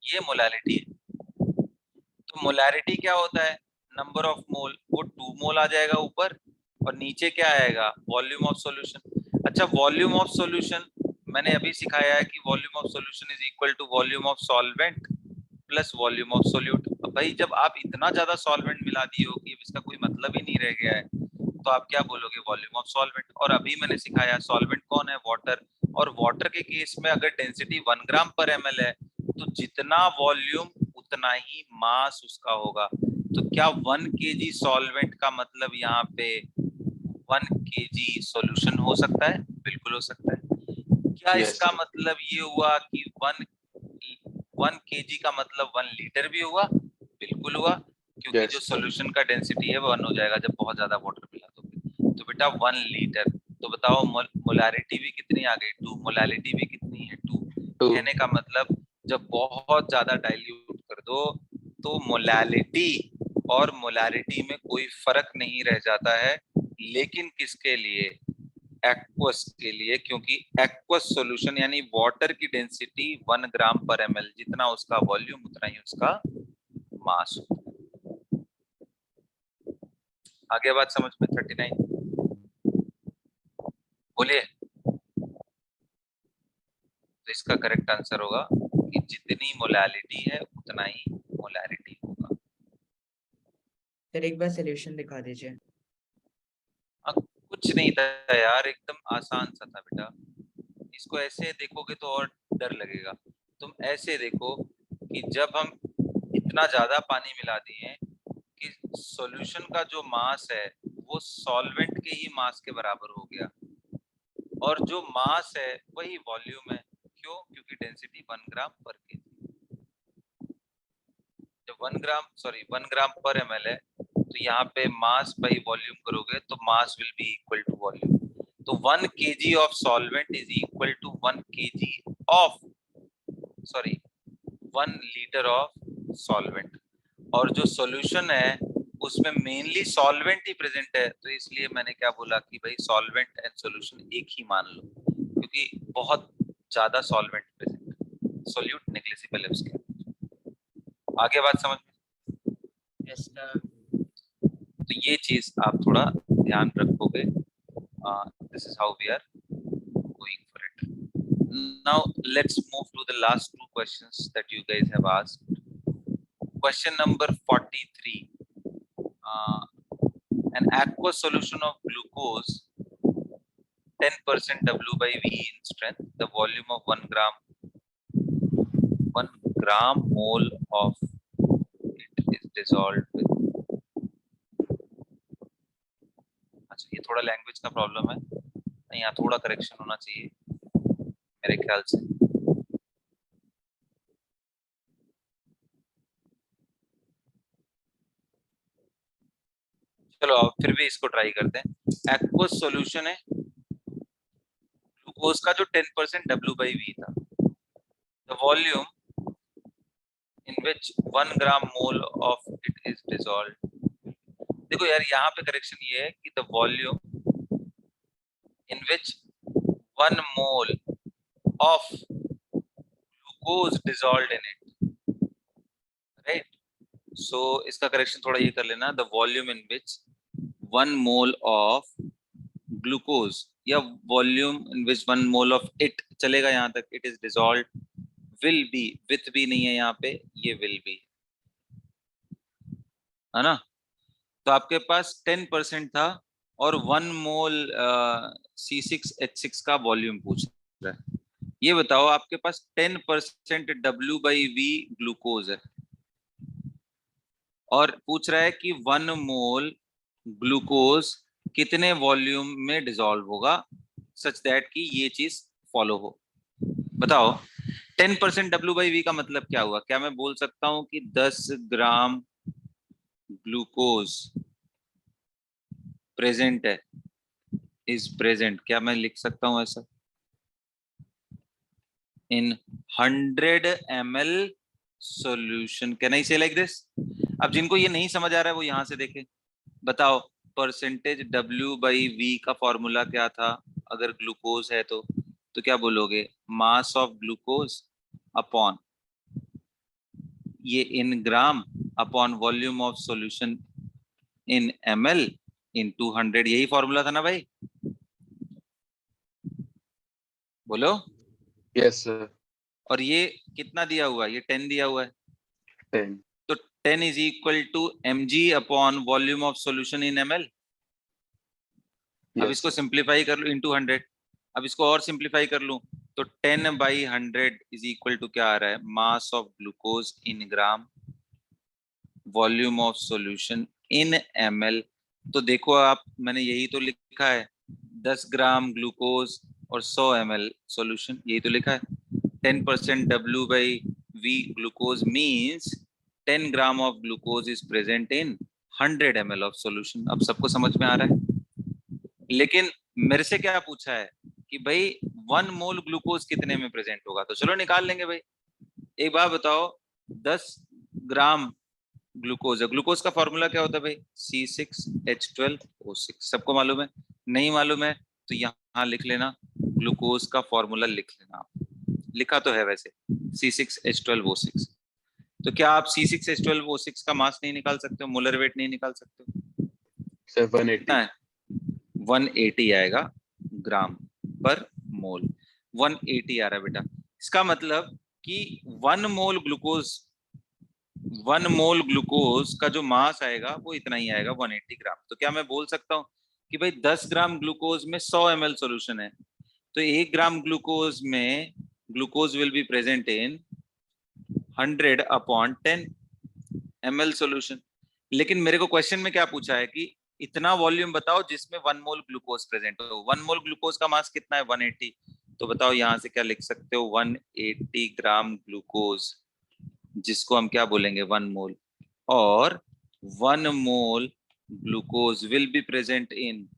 ये मोलालिटी है। तो मोलारिटी क्या होता है? नंबर ऑफ मोल, वो 2 मोल आ जाएगा ऊपर, और नीचे क्या आएगा? Volume of solution. अच्छा, वॉल्यूम ऑफ सॉल्यूशन मैंने अभी सिखाया है कि volume of solution is equal to volume of solvent plus volume of solute. अब भाई जब आप इतना ज्यादा सॉल्वेंट मिला दिए हो कि इसका कोई मतलब ही नहीं रह गया है, तो आप क्या बोलोगे? Volume of solvent. और अभी मैंने सिखाया सॉल्वेंट कौन है? वाटर। और वाटर के केस में अगर डेंसिटी 1 ग्राम पर ml है तो जितना वॉल्यूम उतना ही मास उसका होगा। तो क्या 1 kg सॉल्वेंट का मतलब यहाँ पे 1 kg सॉल्यूशन हो सकता है? बिल्कुल हो सकता है। क्या Yes, इसका sir. मतलब ये हुआ कि 1 kg का मतलब 1 लीटर भी हुआ? बिल्कुल हुआ, क्योंकि Yes, जो sir. सॉल्यूशन का डेंसिटी है वो 1 हो जाएगा जब बहुत ज्यादा वाटर मिला तो बेटा 1 लीटर। तो बताओ मोलारिटी भी कितनी आ गई? 2। मोलालिटी भी कितनी है? 2। 2. कहने का मतलब जब बहुत ज्यादा डाइल्यूट कर दो तो मोलालिटी और मोलारिटी में कोई फर्क नहीं रह जाता है, लेकिन किसके लिए? एक्वस के लिए, क्योंकि एक्वस सॉल्यूशन यानी वाटर की डेंसिटी 1 ग्राम पर ml, जितना उसका वॉल्यूम उतना ही उसका मास होता है। आगे बात समझ में? 39 बोलिए। तो इसका करेक्ट आंसर होगा कि जितनी मोलालिटी है उतना ही मोलारिटी होगा। सर एक बार सॉल्यूशन दिखा दीजिए। कुछ नहीं था यार, एकदम आसान सा था बेटा। इसको ऐसे देखोगे तो और डर लगेगा। तुम ऐसे देखो कि जब हम इतना ज्यादा पानी मिला दिए कि सॉल्यूशन का जो मास है वो सॉल्वेंट के ही मास के बराबर हो गया, और जो मास है वही वॉल्यूम है। क्यों? क्योंकि डेंसिटी 1 ग्राम पर केजी। जब 1 ग्राम पर ml है, तो यहाँ पे मास बाई वॉल्यूम करोगे तो mass will be equal to volume. तो 1 kg of solvent is equal to 1 kg of 1 litre of solvent. और जो सॉल्यूशन है उसमें मेनली सॉल्वेंट ही प्रेजेंट है, तो इसलिए मैंने क्या बोला कि भाई सॉल्वेंट एंड सॉल्यूशन एक ही मान लो, क्योंकि बहुत ज्यादा सॉल्वेंट प्रेजेंट है, सोल्यूट नेग्लिजिबल है उसके अंदर। आगे बात समझ में? Yes sir. तो ये चीज आप थोड़ा ध्यान रखोगे। This is how we are going for it. Now let's move to the last two questions that you guys have asked. Question number 43. An aqueous solution of glucose 10% W by V in strength. The volume of 1 gram mole of it is dissolved with. अच्छा, ये थोड़ा language का problem है, नहीं यहाँ थोड़ा correction होना चाहिए मेरे ख्याल से। चलो अब फिर भी इसको ट्राई करते हैं। एक्वस सॉल्यूशन है ग्लूकोज का जो 10% W by V था, the volume in which 1 gram mole of it is dissolved. देखो यार यहाँ पे करेक्शन ये है कि the volume in which 1 mole of glucose dissolved in it, right? So इसका करेक्शन थोड़ा ये कर लेना, the volume in which 1 mole of glucose, या volume in which 1 mole of it चलेगा यहाँ तक, it is dissolved will be, with भी नहीं है यहाँ पे, ये विल बी है ना। तो आपके पास 10% था और 1 मोल C6H6 का वॉल्यूम पूछ रहा है। ये बताओ आपके पास 10% W by V ग्लूकोज है और पूछ रहा है कि 1 मोल ग्लूकोज कितने वॉल्यूम में डिसॉल्व होगा सच दैट कि ये चीज फॉलो हो। बताओ 10% W by V का मतलब क्या हुआ? क्या मैं बोल सकता हूं कि 10 ग्राम ग्लूकोज प्रेजेंट है, इज प्रेजेंट, क्या मैं लिख सकता हूं ऐसा? इन 100 ml solution, can I say like this? अब जिनको ये नहीं समझ आ रहा है वो यहां से देखे। बताओ परसेंटेज W by V का फॉर्मूला क्या था अगर ग्लूकोज है तो क्या बोलोगे? मास ऑफ ग्लूकोज अपॉन ये in gram upon volume of solution in ml in 200। यही फॉर्मूला था ना भाई? बोलो। Yes sir. और ये कितना दिया हुआ है? ये 10 दिया हुआ है। 10। तो 10 is equal to mg upon volume of solution in ml। अब इसको सिंप्लीफाई कर लो इनटू 100। अब इसको और सिंप्लीफाई कर लूं तो 10 बाई 100 इज इक्वल टू क्या आ रहा है? Mass of glucose in gram volume of solution in ml। तो देखो आप, मैंने यही तो लिखा है, 10 ग्राम ग्लूकोज और 100 ml सॉल्यूशन, यही तो लिखा है। 10% W by V glucose means 10 gram of glucose is present in 100 ml of solution. अब सबको समझ में आ रहा है? लेकिन मेरे से क्या पूछा है कि भाई 1 मोल ग्लूकोज कितने में प्रेजेंट होगा? तो चलो निकाल लेंगे भाई। एक बात बताओ, 10 ग्राम ग्लूकोज है, ग्लूकोज का फॉर्मूला क्या होता है भाई? C6H12O6। सबको मालूम है? नहीं मालूम है तो यहाँ लिख लेना, ग्लूकोज का फॉर्मूला लिख लेना। आप लिखा तो है वैसे, C6H12O6। तो क्या आप C6H12O6 का मास नहीं निकाल सकते हो? मोलर वेट नहीं निकाल सकते हो? सर 180। 180 आएगा ग्राम पर मोल। 180 आ रहा है बेटा। इसका मतलब कि 1 मोल ग्लूकोज 1 मोल ग्लूकोज का जो मास आएगा वो इतना ही आएगा 180 ग्राम। तो क्या मैं बोल सकता हूँ कि भाई 10 ग्राम ग्लूकोज में 100 ml सॉल्यूशन है, तो 1 ग्राम ग्लूकोज में glucose will be present in 100/10 ml solution. लेकिन मेरे को क्वेश्चन में क्या पूछा है कि इतना वॉल्यूम बताओ जिसमें 1 मोल ग्लूकोज प्रेजेंट हो। 1 मोल ग्लूकोज का मास कितना है? 180। तो बताओ यहाँ से क्या लिख सकते हो? 180 ग्राम ग्लूकोज, जिसको हम क्या बोलेंगे? 1 मोल। और 1 mole glucose will be present in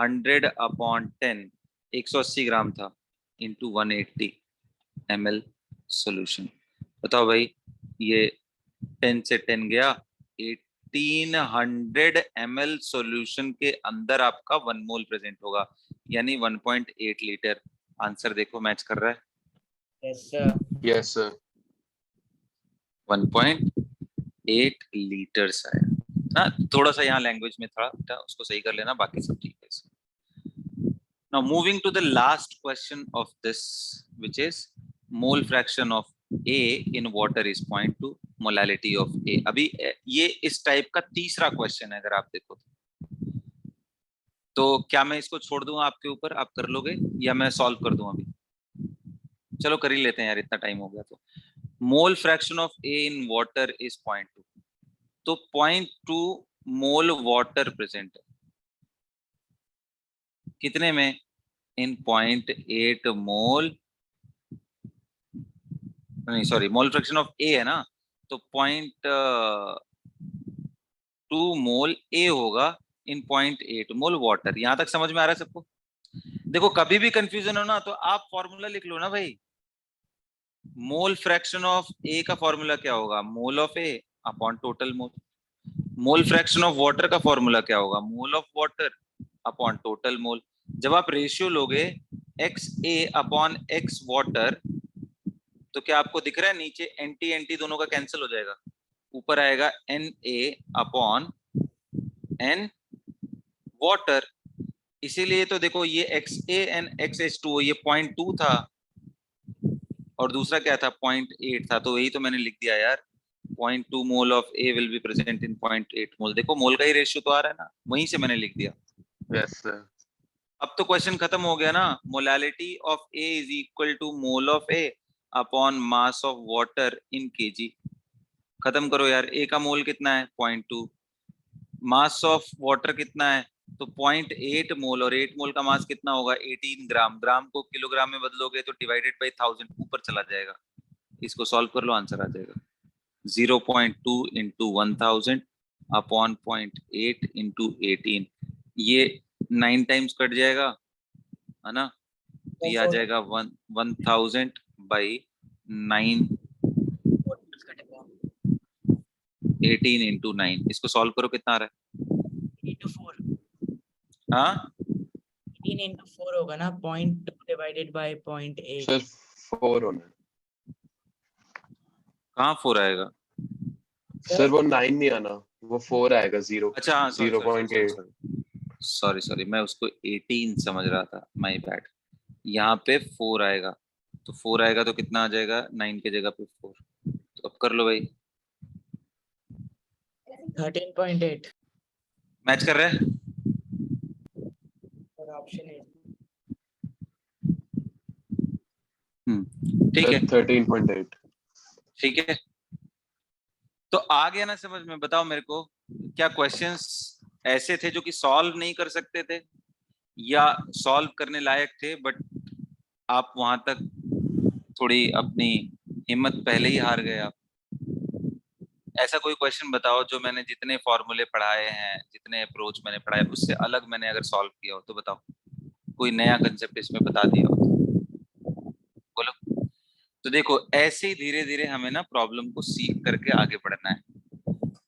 100/10, 180 gram था, इंटू 180 ml सॉल्यूशन। बताओ भाई, ये 10 से 10 गया, 1800 ml सॉल्यूशन के अंदर आपका 1 मोल प्रेजेंट होगा, यानी 1.8 लीटर। आंसर देखो मैच कर रहा है। Yes sir. Yes sir. 1.8 litres आया ना। थोड़ा सा यहाँ लैंग्वेज में था, उसको सही कर लेना, बाकी सब ठीक है। Now moving to the last question of this, which is mole fraction of A in water is 0.2, molality of A। अभी ये इस टाइप का तीसरा क्वेश्चन है, अगर आप देखो तो क्या मैं इसको छोड़ दूं आपके ऊपर, आप कर लोगे, या मैं सॉल्व कर दूं अभी? चलो कर ही लेते हैं यार, इतना टाइम हो गया तो। Mole fraction of A in water is 0.2, तो 0.2 मोल वाटर प्रेजेंट है कितने में? इन 0.8 मोल, नहीं सॉरी, मोल फ्रैक्शन ऑफ ए है ना, तो 0.2 मोल ए होगा इन 0.8 मोल वाटर। यहां तक समझ में आ रहा है सबको? देखो कभी भी कंफ्यूजन हो ना तो आप फॉर्मूला लिख लो ना भाई। मोल फ्रैक्शन ऑफ ए का फॉर्मूला क्या होगा? मोल of A upon total mole. Mole fraction of water का फॉर्मूला क्या होगा? Mole of water upon total mole. जब आप रेशियो लोगे एक्स ए अपॉन एक्स वाटर, तो क्या आपको दिख रहा है नीचे एंटी एंटी दोनों का कैंसिल हो जाएगा, ऊपर आएगा N A upon N water. इसीलिए तो देखो ये X A N X H two, ये 0.2 था और दूसरा क्या था? 0.8 था, तो यही तो मैंने लिख दिया यार, 0.2 मोल of A will be present इन 0.8 मोल। देखो मोल का ही रेशियो तो आ रहा है ना, वहीं से मैंने लिख दिया। Yes sir. अब तो क्वेश्चन खत्म हो गया ना। Molality of A is equal to mole of A upon mass of water in kg. खत्म करो यार, ए का मोल कितना है? 0.2। मास ऑफ वाटर कितना है? तो 0.8 मोल, और 8 मोल का मास कितना होगा? 18 ग्राम। ग्राम को किलोग्राम में बदलोगे तो डिवाइडेड बाई 1000 ऊपर चला जाएगा। इसको सॉल्व कर लो, आंसर आ जाएगा 0.2 इंटू 1000 अपॉन 0.8 इंटू 18। ये 9 टाइम्स कट जाएगा है ना, तो ये आ जाएगा 1000 बाई 9, 18 इंटू 9। इसको सॉल्व करो, कितना आ रहा है? 4 हाँ 18 into 4 होगा ना, 0.2 डिवाइडेड बाय 0.8। सर 4 होना है। कहाँ 4 आएगा? सर वो 9 नहीं आना, वो 4 आएगा। 0 अच्छा हाँ, 0.8। सॉरी मैं उसको 18 समझ रहा था, माय बैड। यहाँ पे 4 आएगा, तो 4 आएगा तो कितना आ जाएगा? 9 के जगह पे 4। तो अब कर लो भाई, 13.8 मैच कर रहे हैं? और ऑप्शन है। ठीक है 13.8। ठीक है, तो आ गया ना समझ में? बताओ मेरे को, क्या क्वेश्चंस ऐसे थे जो कि सॉल्व नहीं कर सकते थे, या सॉल्व करने लायक थे बट आप वहां तक थोड़ी अपनी हिम्मत पहले ही हार गए आप? ऐसा कोई क्वेश्चन बताओ जो मैंने जितने फॉर्मूले पढ़ाए हैं, जितने अप्रोच मैंने पढ़ाए, उससे अलग मैंने अगर सॉल्व किया हो तो बताओ, कोई नया कंसेप्ट इसमें बता दिया हो तो बोलो। तो देखो ऐसे ही धीरे धीरे हमें ना प्रॉब्लम को सीख करके आगे बढ़ना है,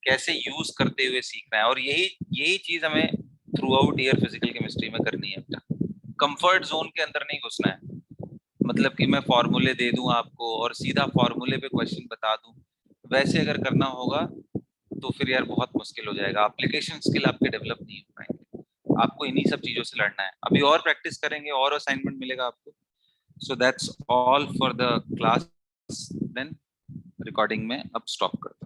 कैसे यूज करते हुए सीखना है, और यही चीज हमें through out year physical chemistry में करनी है बेटा। कंफर्ट जोन के अंदर नहीं घुसना है, मतलब कि मैं फॉर्मूले दे दूं आपको और सीधा फॉर्मूले पे क्वेश्चन बता दूं, वैसे अगर करना होगा तो फिर यार बहुत मुश्किल हो जाएगा, एप्लीकेशन स्किल आपके डेवलप नहीं हो पाएंगे। आपको इन्हीं सब चीजों से लड़ना है। अभी और प्रैक्टिस करेंगे और असाइनमेंट मिलेगा आपको। So that's all for the class, then recording में अब स्टॉप करता हूँ।